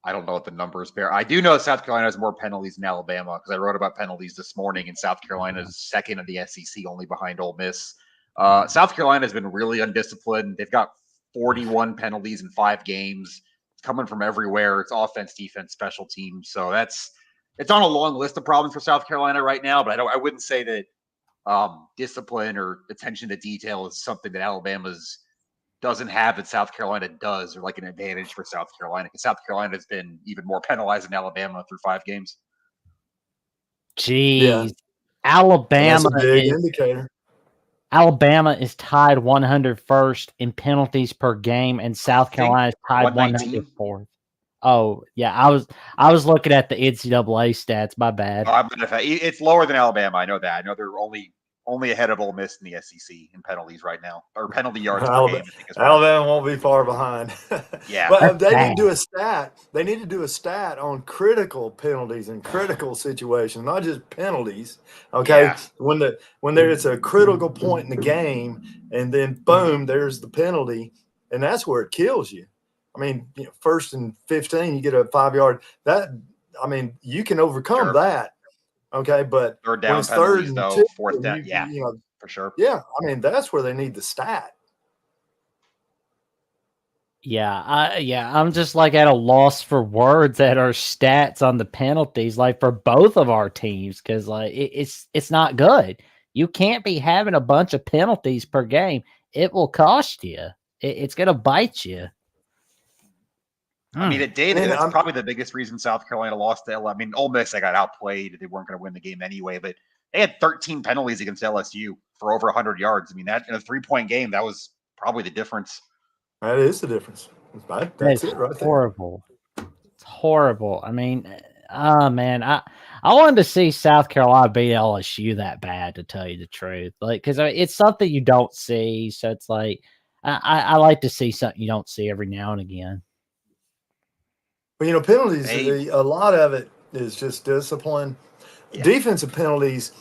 I don't know what the numbers bear. I do know South Carolina has more penalties than Alabama because I wrote about penalties this morning, and South Carolina is second in the SEC, only behind Ole Miss. South Carolina has been really undisciplined. They've got 41 penalties in 5 games. It's coming from everywhere. It's offense, defense, special teams. So it's on a long list of problems for South Carolina right now. But I wouldn't say that discipline or attention to detail is something that Alabama's doesn't have that South Carolina does, or like an advantage for South Carolina, because South Carolina has been even more penalized than Alabama through 5 games. Jeez, Alabama that's a big indicator. Alabama is tied 101st in penalties per game, and South Carolina is tied 104th. Oh yeah, I was looking at the NCAA stats. My bad. It's lower than Alabama. I know that. I know they're only ahead of Ole Miss in the SEC in penalties right now, or penalty yards per game. I think Alabama won't be far behind. Yeah, but they need to do a stat. They need to do a stat on critical penalties and critical situations, not just penalties. Okay, yeah. when there's a critical point in the game, and then boom, there's the penalty, and that's where it kills you. I mean, first and 15, you get a 5-yard. You can overcome that. Okay, but third down penalties, though, fourth down, for sure. Yeah, I mean, that's where they need the stat. Yeah, I'm just like at a loss for words at our stats on the penalties, like for both of our teams, because like it's not good. You can't be having a bunch of penalties per game. It will cost you. It's gonna bite you. I mean, that's probably the biggest reason South Carolina lost to LSU. I mean, Ole Miss, they got outplayed. They weren't going to win the game anyway, but they had 13 penalties against LSU for over 100 yards. I mean, that in a 3-point game, that was probably the difference. That is the difference. That's it right horrible. There. It's horrible. I mean, man, I wanted to see South Carolina beat LSU that bad, to tell you the truth. Like, because it's something you don't see. So it's like, I like to see something you don't see every now and again. Well, penalties, a lot of it is just discipline. Yeah. Defensive penalties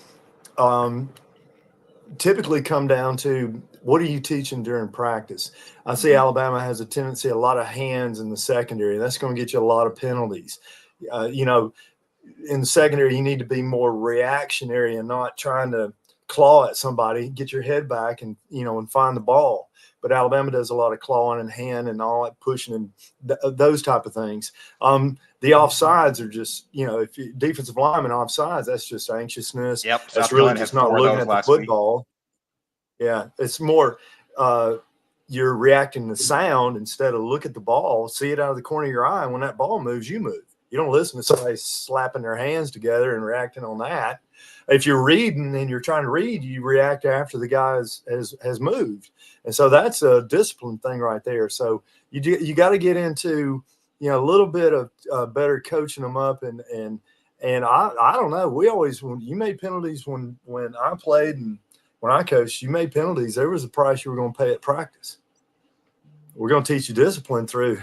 typically come down to what are you teaching during practice. I see Alabama has a tendency, a lot of hands in the secondary. That's going to get you a lot of penalties. In the secondary, you need to be more reactionary and not trying to claw at somebody, get your head back and find the ball. But Alabama does a lot of clawing and hand and all that pushing and those type of things. The offsides are just, if you defensive lineman offsides, that's just anxiousness. Yep. That's really just not looking at the football. Week. Yeah. It's more you're reacting to sound instead of look at the ball, see it out of the corner of your eye. And when that ball moves, you move. You don't listen to somebody slapping their hands together and reacting on that. If you're reading and you're trying to read, you react after the guy has moved. And so that's a discipline thing right there. So you got to get into, a little bit of better coaching them up. And I don't know. We always, when you made penalties when I played and when I coached, you made penalties. There was a price you were going to pay at practice. We're going to teach you discipline through.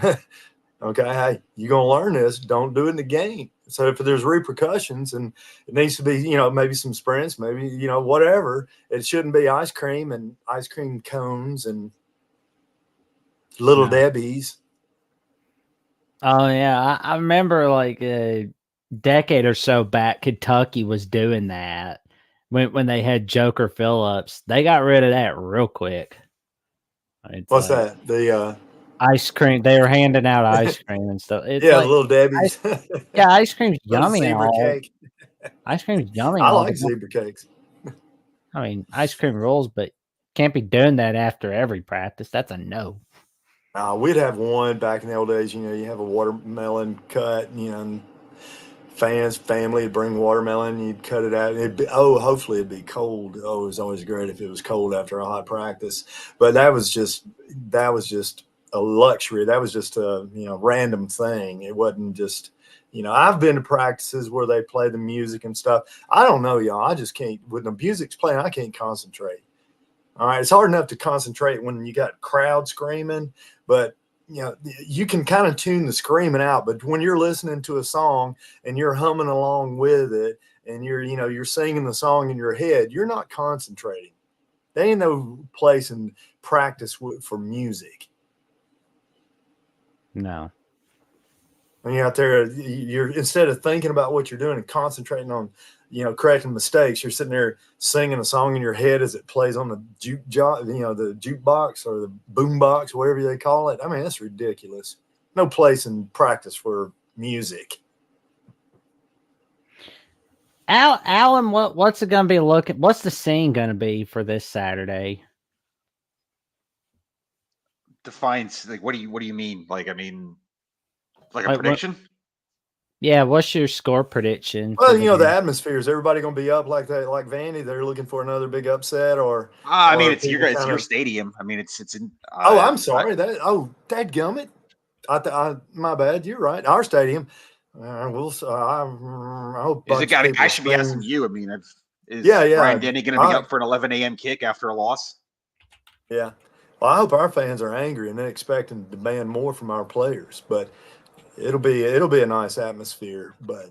Okay, hey, you're going to learn this. Don't do it in the game. So if there's repercussions and it needs to be, maybe some sprints, maybe, whatever, it shouldn't be ice cream and ice cream cones and little Debbie's. Oh, yeah. I remember like a decade or so back, Kentucky was doing that when they had Joker Phillips. They got rid of that real quick. What's that? The ice cream. They were handing out ice cream and stuff. It's yeah, like, little Debbie's. Ice cream's yummy. Zebra cake. Ice cream's yummy. I like zebra cakes. I mean, ice cream rules, but can't be doing that after every practice. That's a no. We'd have one back in the old days. You have a watermelon cut, and family would bring watermelon. You'd cut it out. Hopefully it'd be cold. Oh, it was always great if it was cold after a hot practice. But that was just a luxury. That was just a random thing. It wasn't just I've been to practices where they play the music and stuff. I don't know, y'all. I just can't. When the music's playing, I can't concentrate. All right, it's hard enough to concentrate when you got crowd screaming, but you can kind of tune the screaming out. But when you're listening to a song and you're humming along with it, and you're singing the song in your head, you're not concentrating. There ain't no place in practice for music. No. When you're out there, you're instead of thinking about what you're doing and concentrating on, correcting mistakes, you're sitting there singing a song in your head as it plays on the the jukebox or the boom box, whatever they call it. I mean, that's ridiculous. No place in practice for music. Alan, what's it going to be looking? What's the scene going to be for this Saturday? Defines what do you mean? Like a prediction? Yeah, what's your score prediction? Well, the atmosphere is everybody going to be up like that, like Vandy. They're looking for another big upset, or it's your stadium. I mean, it's in. I'm sorry. Dadgummit. My bad. You're right. Our stadium. I hope. I should be asking you. I mean, is Brian Denny going to be up for an 11 a.m. kick after a loss? Yeah. Well, I hope our fans are angry and they're expecting to demand more from our players, but it'll be a nice atmosphere. But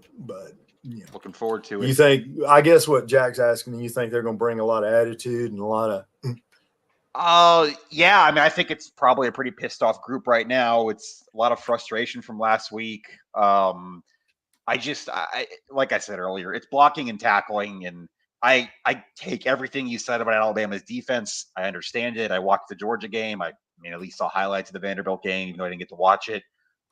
looking forward to it. You think? I guess what Jack's asking, you think they're going to bring a lot of attitude and a lot of. Yeah. I mean, I think it's probably a pretty pissed off group right now. It's a lot of frustration from last week. Like I said earlier, it's blocking and tackling, and I take everything you said about Alabama's defense. I understand it. I watched the Georgia game. I at least saw highlights of the Vanderbilt game, even though I didn't get to watch it.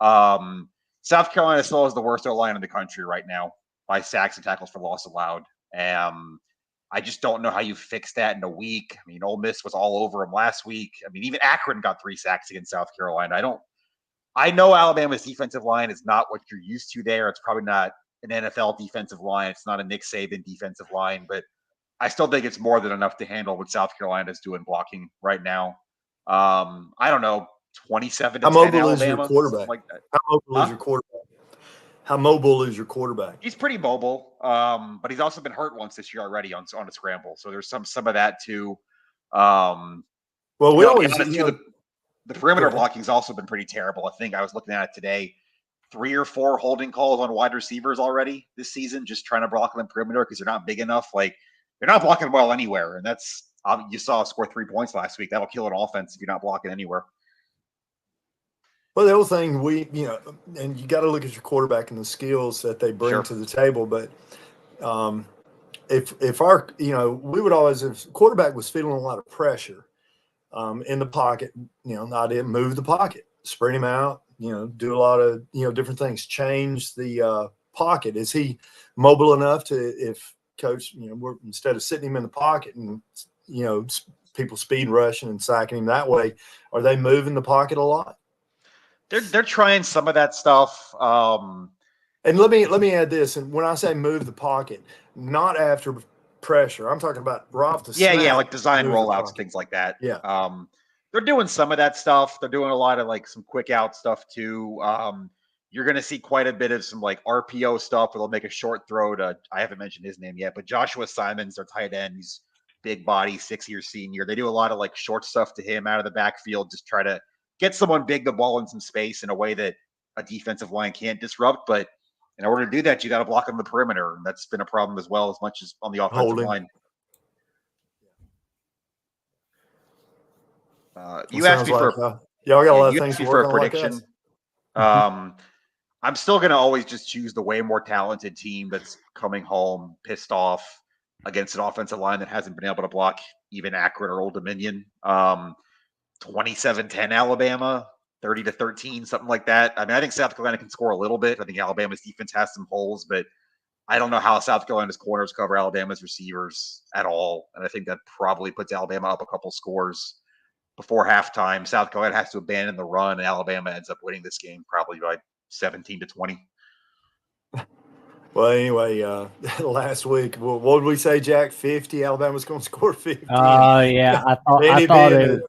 South Carolina still has the worst O-line in the country right now by sacks and tackles for loss allowed. I just don't know how you fix that in a week. I mean, Ole Miss was all over them last week. I mean, even Akron got 3 sacks against South Carolina. I know Alabama's defensive line is not what you're used to there. It's probably not an NFL defensive line. It's not a Nick Saban defensive line, but I still think it's more than enough to handle what South Carolina is doing blocking right now. I don't know, 27 to 10 Alabama. How mobile is your quarterback? like that. How mobile is your quarterback? How mobile is your quarterback? He's pretty mobile, but he's also been hurt once this year already on a scramble. So there's some of that too. Well, we always the perimeter blocking's also been pretty terrible. I think I was looking at it today. 3 or 4 holding calls on wide receivers already this season, just trying to block them perimeter because they're not big enough. Like, they're not blocking the ball anywhere, and that's you saw score 3 points last week. That'll kill an offense if you're not blocking anywhere. Well, the other thing and you got to look at your quarterback and the skills that they bring to the table. But if our, we would always, if quarterback was feeling a lot of pressure in the pocket, I didn't move the pocket, spread him out, do a lot of, different things, change the pocket. Is he mobile enough to, if coach, instead of sitting him in the pocket and, people speed rushing and sacking him that way, are they moving the pocket a lot? They're trying some of that stuff. And let me add this. And when I say move the pocket, not after pressure, I'm talking about right off the snap. Like design move the rollouts and pocket. things like that. Yeah. They're doing some of that stuff. They're doing a lot of like some quick out stuff too. You're going to see quite a bit of some like RPO stuff where they'll make a short throw to, I haven't mentioned his name yet, but Joshua Simons, their tight end. He's big body, 6-year senior. They do a lot of like short stuff to him out of the backfield, just try to get someone big the ball in some space in a way that a defensive line can't disrupt. But in order to do that, you got to block on the perimeter. And that's been a problem as well, as much as on the offensive line. You asked me for y'all got a lot of you things asked me to for work a on like prediction. us. I'm still going to always just choose the way more talented team that's coming home pissed off against an offensive line that hasn't been able to block even Akron or Old Dominion. 27-10 Alabama, 30-13, something like that. I mean, I think South Carolina can score a little bit. I think Alabama's defense has some holes, but I don't know how South Carolina's corners cover Alabama's receivers at all. And I think that probably puts Alabama up a couple scores before halftime. South Carolina has to abandon the run, and Alabama ends up winning this game probably by 17-20. Well, anyway, last week, what did we say, Jack? 50. Alabama's going to score 50. Oh yeah, I thought Vandy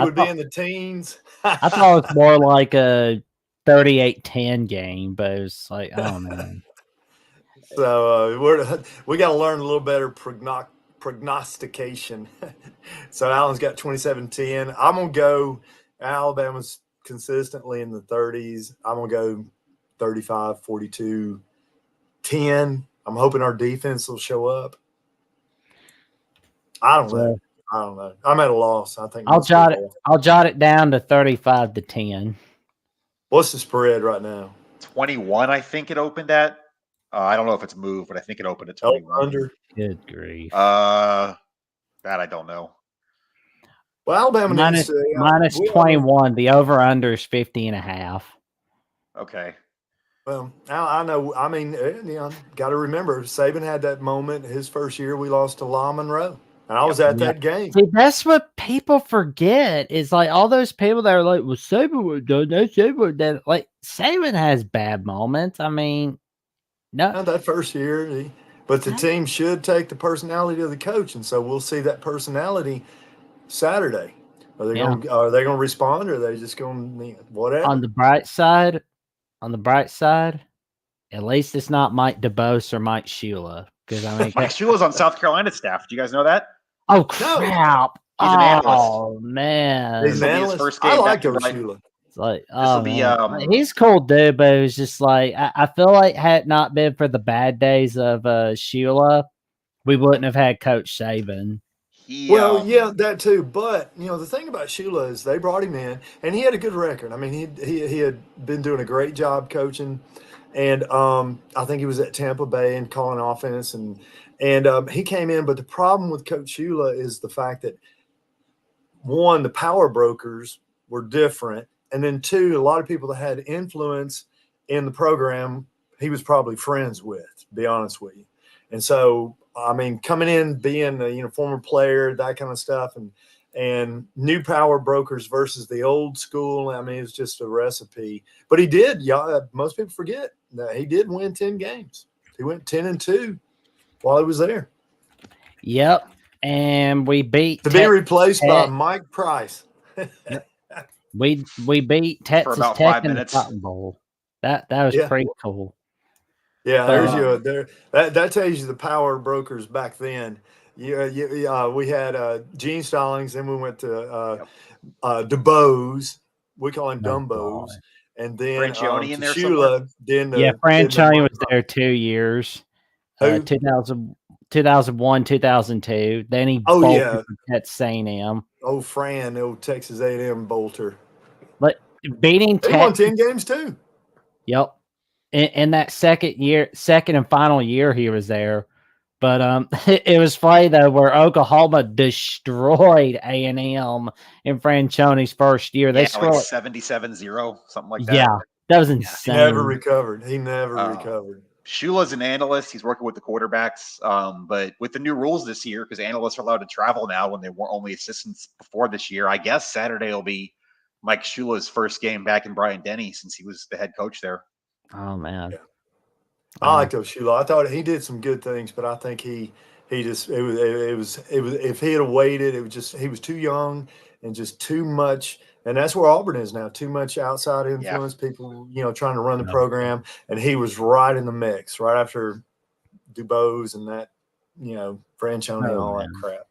would be in the teens. I thought it was more like a 38-10 game, but it was like, oh man. So we got to learn a little better prognostication. So Allen's got 27-10. I'm going to go Alabama's consistently in the 30s. I'm going to go 35-42-10. I'm hoping our defense will show up. I don't know. I'm at a loss. I think I'll jot it down to 35-10. What's the spread right now? 21, I think it opened at. I don't know if it's moved, but I think it opened at 21. Under. Good grief. That I don't know. Well, Alabama minus 21. The over-under is 50.5. Okay. Well, I know. I mean, got to remember, Saban had that moment his first year. We lost to La Monroe, and I was at that game. See, that's what people forget is like all those people that are like, "Well, Saban would done that. Saban would done." Like Saban has bad moments. I mean, not that first year, but the team should take the personality of the coach, and so we'll see that personality Saturday. Are they going to respond, or are they just going to whatever? On the bright side, at least it's not Mike DeBose or Mike Shula. Because I mean, Mike Shula's on South Carolina's staff. Do you guys know that? Oh crap! He's an analyst. Oh man, he's an analyst. First game. I like Shula. It's like, he's cool, dude. But it was just like I feel like had it not been for the bad days of Shula, we wouldn't have had Coach Saban. That too. But the thing about Shula is they brought him in, and he had a good record. I mean, he had been doing a great job coaching, and I think he was at Tampa Bay and calling offense, and he came in. But the problem with Coach Shula is the fact that one, the power brokers were different, and then two, a lot of people that had influence in the program, he was probably friends with. To be honest with you, and so. I mean, coming in, being a former player, that kind of stuff, and new power brokers versus the old school. I mean, it's just a recipe. But he did. Most people forget that he did win 10 games. He went 10-2 while he was there. Yep, and we beat be replaced by Mike Price. we beat Texas for about Tech 5 minutes. In the Cotton Bowl. That was pretty cool. Yeah, there's that tells you the power brokers back then. We had Gene Stallings, then we went to DeBose. We call him Dumbos, and then Franchione in there Shula. Franchione was there 2 years. 2001, 2002. Then he bolted at St. M. Texas A&M bolter. But beating they won 10 games too. Yep. In that second and final year he was there. But it was funny though, where Oklahoma destroyed A&M in Franchione's first year. They scored like 77-0, something like that. Yeah, that was insane. He never recovered. recovered. Shula's an analyst. He's working with the quarterbacks. But with the new rules this year, because analysts are allowed to travel now when they were only assistants before this year, I guess Saturday will be Mike Shula's first game back in Bryant-Denny since he was the head coach there. Oh man. Yeah. I like Oshulo. I thought he did some good things, but I think he just it was if he had waited, it was just he was too young and just too much. And that's where Auburn is now. Too much outside influence, people, trying to run the program. And he was right in the mix, right after DuBose and that, Franchione and all that crap.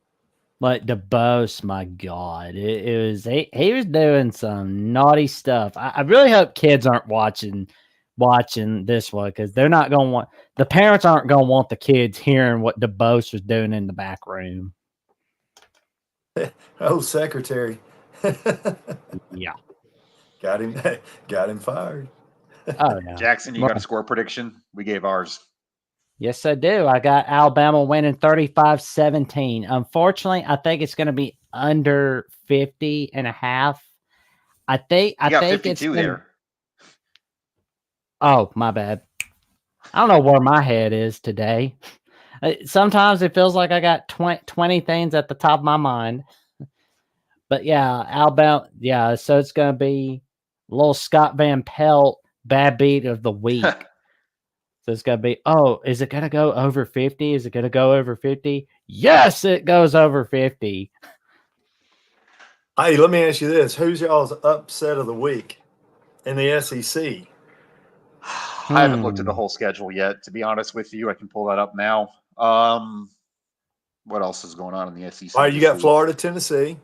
Like DuBose, my God, it was he was doing some naughty stuff. I really hope kids aren't watching this one, because they're not going to want, the parents aren't going to want the kids hearing what DuBose was doing in the back room. Oh, secretary. Yeah. Got him fired. Oh yeah. Jackson, you got a score prediction? We gave ours. Yes, I do. I got Alabama winning 35-17. Unfortunately, I think it's going to be under 50.5. I think 52 it's gonna, there. Oh, my bad. I don't know where my head is today. Sometimes it feels like I got 20 things at the top of my mind. But yeah, Alabama. Yeah, so it's going to be a little Scott Van Pelt bad beat of the week. So it's going to be, is it going to go over 50? Is it going to go over 50? Yes, it goes over 50. Hey, let me ask you this. Who's y'all's upset of the week in the SEC? I haven't looked at the whole schedule yet, to be honest with you. I can pull that up now. What else is going on in the SEC? All right, you got Florida, Tennessee.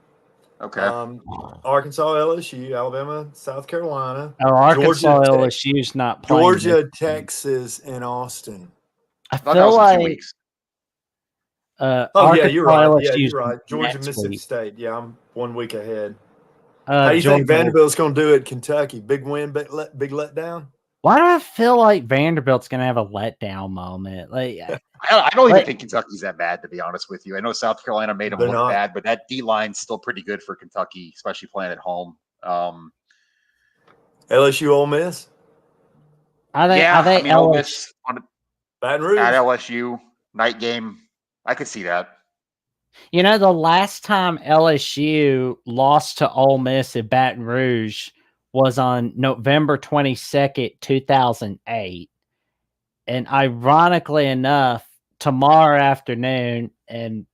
Okay. Arkansas, LSU, Alabama, South Carolina. Arkansas, LSU's not playing. Georgia, Texas, and Austin. I feel like 2 weeks. Yeah, you're right. LSU's Yeah, you're right. Georgia, Mississippi State. Yeah, I'm 1 week ahead. How do you think Vanderbilt's going to do at Kentucky? Big win, big letdown? Why do I feel like Vanderbilt's going to have a letdown moment? Like, I don't even think Kentucky's that bad, to be honest with you. I know South Carolina made them look bad, but that D-line's still pretty good for Kentucky, especially playing at home. LSU, Ole Miss? I think Ole Miss on Baton Rouge at LSU night game. I could see that. The last time LSU lost to Ole Miss at Baton Rouge was on November 22nd, 2008. And ironically enough, tomorrow afternoon, and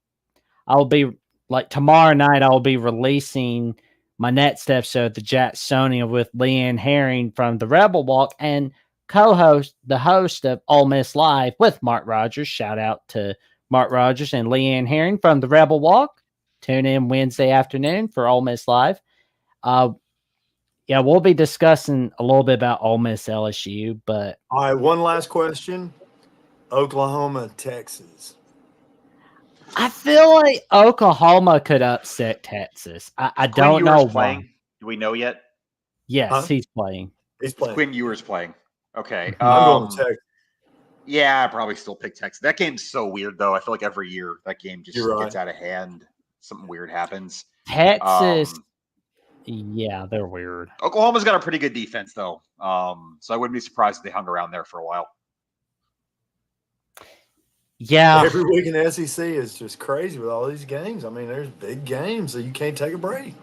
tomorrow night, I'll be releasing my next episode of the Jacksonia with Leanne Herring from the Rebel Walk and the host of Ole Miss Live with Mark Rogers. Shout out to Mark Rogers and Leanne Herring from the Rebel Walk. Tune in Wednesday afternoon for Ole Miss Live. We'll be discussing a little bit about Ole Miss LSU, but all right, one last question. Oklahoma, Texas. I feel like Oklahoma could upset Texas. I don't know why. Do we know yet? Yes, he's playing. He's playing. Quinn Ewers playing. Okay. I'm going to Texas. Yeah, I probably still pick Texas. That game's so weird, though. I feel like every year that game just gets out of hand. Something weird happens. Texas, yeah, they're weird. Oklahoma's got a pretty good defense, though. So I wouldn't be surprised if they hung around there for a while. Yeah. Every week in the SEC is just crazy with all these games. I mean, there's big games that you can't take a break.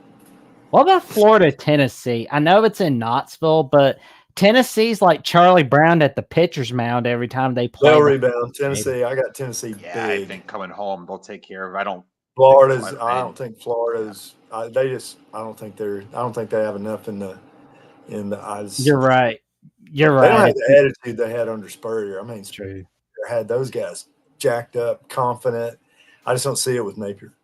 What about Florida, Tennessee? I know it's in Knoxville, but Tennessee's like Charlie Brown at the pitcher's mound every time they play. They'll rebound. Tennessee, I got Tennessee big. I think coming home, they'll take care of it. I don't think Florida's. I don't think they have enough in the eyes. You're right. They don't have the attitude they had under Spurrier. I mean, it's true. They had those guys jacked up, confident. I just don't see it with Napier.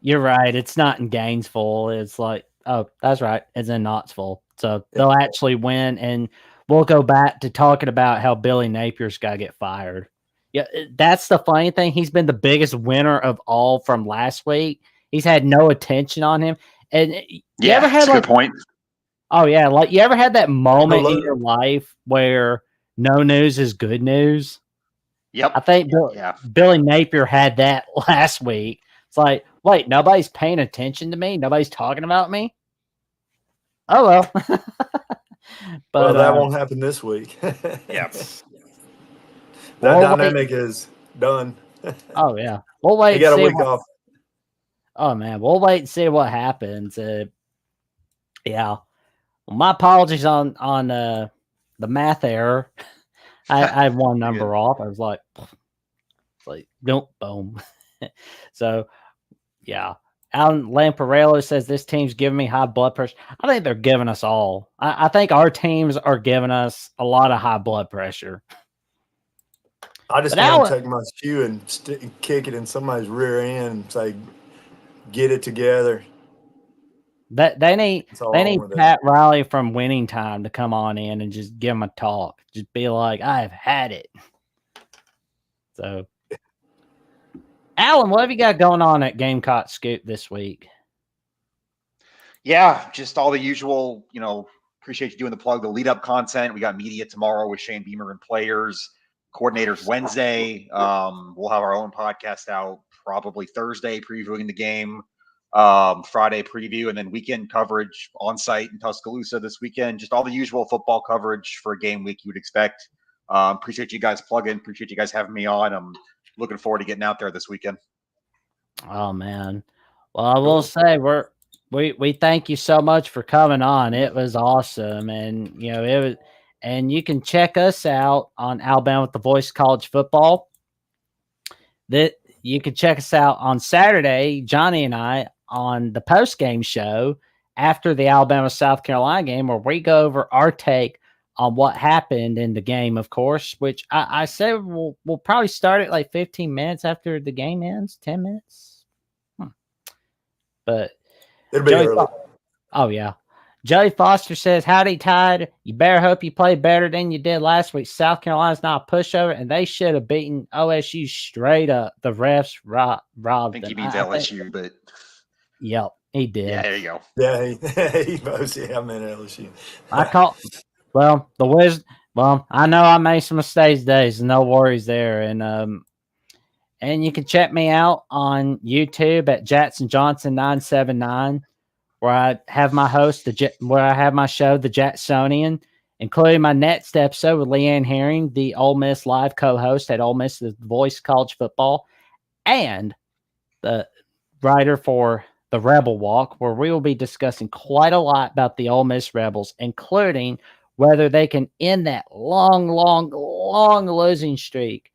You're right. It's not in Gainesville. It's like, oh, that's right. It's in Knoxville. So they'll actually win, and we'll go back to talking about how Billy Napier's got to get fired. Yeah, that's the funny thing. He's been the biggest winner of all from last week. He's had no attention on him. And you ever had that's a good point. Oh yeah, like you ever had that moment in your life where no news is good news? Yep. I think Billy Napier had that last week. It's like, wait, nobody's paying attention to me. Nobody's talking about me. Oh well. But that won't happen this week. Yeah. That dynamic is done. Oh yeah, we'll wait. You got a week off. Oh man, we'll wait and see what happens. Yeah. Well, my apologies on the math error. I had one Pretty good. number off. I was like, don't boom. So, yeah. Alan Lamparello says this team's giving me high blood pressure. I think they're giving us all. I think our teams are giving us a lot of high blood pressure. I just But want Alan, to take my shoe and kick it in somebody's rear end and say, "Get it together." they need That's all I need want to do. Pat Riley from Winning Time to come on in and just give them a talk. Just be like, I have had it. So, Alan, what have you got going on at Gamecock Scoop this week? Yeah, just all the usual, appreciate you doing the plug, the lead up content. We got media tomorrow with Shane Beamer and players, coordinators Wednesday. We'll have our own podcast out probably Thursday previewing the game, Friday preview, and then weekend coverage on site in Tuscaloosa this weekend. Just all the usual football coverage for a game week you would expect. Appreciate you guys plugging. Appreciate you guys having me on. I'm looking forward to getting out there this weekend. Oh man. Well, I will say we thank you so much for coming on. It was awesome. And it was, and you can check us out on Alabama with the Voice College Football. That you can check us out on Saturday, Johnny and I, on the post game show after the Alabama South Carolina game, where we go over our take on what happened in the game, of course, which I said we'll probably start at like 15 minutes after the game ends, 10 minutes. But It'll be early. Oh, yeah. Joey Foster says, howdy, Tide. You better hope you play better than you did last week. South Carolina's not a pushover, and they should have beaten OSU straight up. The refs robbed them. I think he means LSU, but... Yep, he did. Yeah, there you go. Yeah, he mostly, I meant LSU. I know I made some mistakes days. No worries there. And you can check me out on YouTube at Jackson Johnson 979, where I have my host, where I have my show, The Jacksonian, including my next episode with Leanne Herring, the Ole Miss live co-host at Ole Miss, the Voice College Football, and the writer for the Rebel Walk, where we will be discussing quite a lot about the Ole Miss Rebels, including whether they can end that long losing streak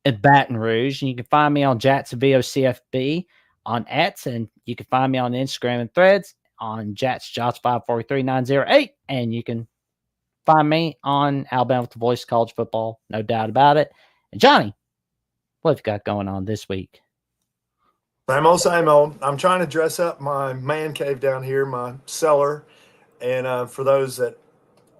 at Baton Rouge. And you can find me on Jacksonville CFB on X, and you can find me on Instagram and Threads on JatsJots543908, and you can find me on Alabama with the Voice College Football, no doubt about it. And Johnny, what have you got going on this week? Same old, same old. I'm trying to dress up my man cave down here, my cellar. And for those that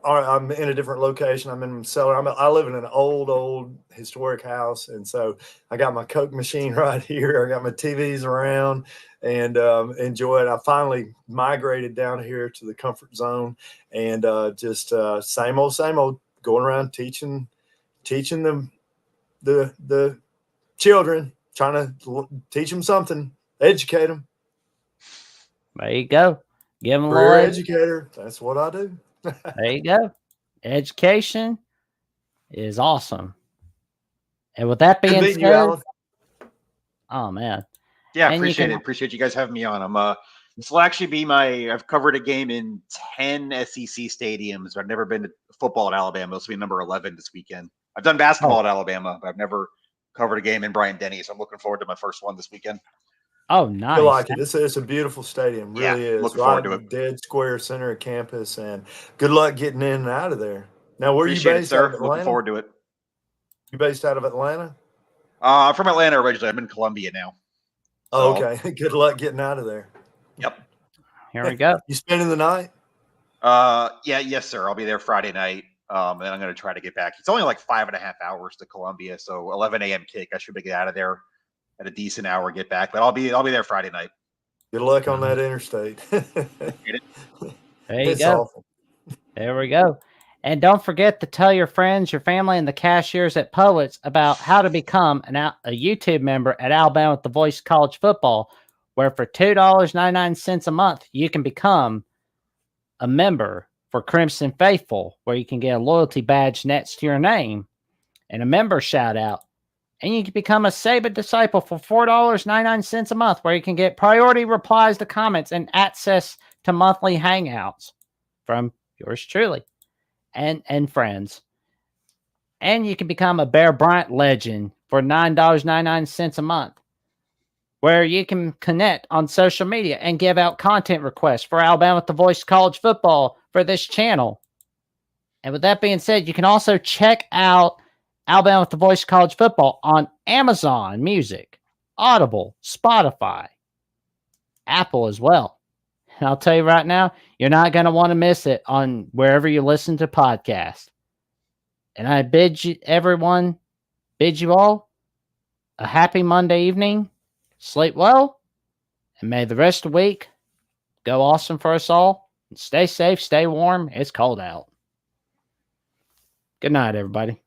I'm in a different location, I'm in my cellar. I live in an old historic house. And so I got my Coke machine right here. I got my TVs around and enjoy it. I finally migrated down here to the comfort zone and just same old, going around teaching them the children, trying to teach them something, educate them. There you go. Give them a Career little educator. That's what I do. There you go. Education is awesome. And with that being said, oh man. Yeah, appreciate it. Appreciate you guys having me on. This will actually be I've covered a game in 10 SEC stadiums. I've never been to football at Alabama. This will be number 11 this weekend. I've done basketball at Alabama, but I've never covered a game in Bryant-Denny, so I'm looking forward to my first one this weekend. Oh, nice. I like it. It's a beautiful stadium. Really is. Looking forward to it. Dead square center of campus, and good luck getting in and out of there. Now, where are you based? Sir. Looking forward to it. You based out of Atlanta? I'm from Atlanta originally. I'm in Columbia now. Oh, okay. Good luck getting out of there. Yep. Here we go. You spending the night? Yes, sir. I'll be there Friday night. And I'm going to try to get back. It's only like 5.5 hours to Columbia, so 11 a.m. kick. I should be get out of there at a decent hour, get back. But I'll be there Friday night. Good luck on that interstate. There you go. Awful. There we go. And don't forget to tell your friends, your family, and the cashiers at Poets about how to become a YouTube member at Alabama with the Voice College Football, where for $2.99 a month, you can become a member for Crimson Faithful, where you can get a loyalty badge next to your name and a member shout out. And you can become a Saban Disciple for $4.99 a month, where you can get priority replies to comments and access to monthly hangouts from yours truly. and friends. And you can become a Bear Bryant legend for $9.99 a month, where you can connect on social media and give out content requests for Alabama with the Voice College Football for this channel. And with that being said, you can also check out Alabama with the Voice College Football on Amazon Music, Audible, Spotify, Apple as well. And I'll tell you right now, you're not going to want to miss it on wherever you listen to podcasts. And I bid you all a happy Monday evening. Sleep well, and may the rest of the week go awesome for us all. And stay safe, stay warm. It's cold out. Good night, everybody.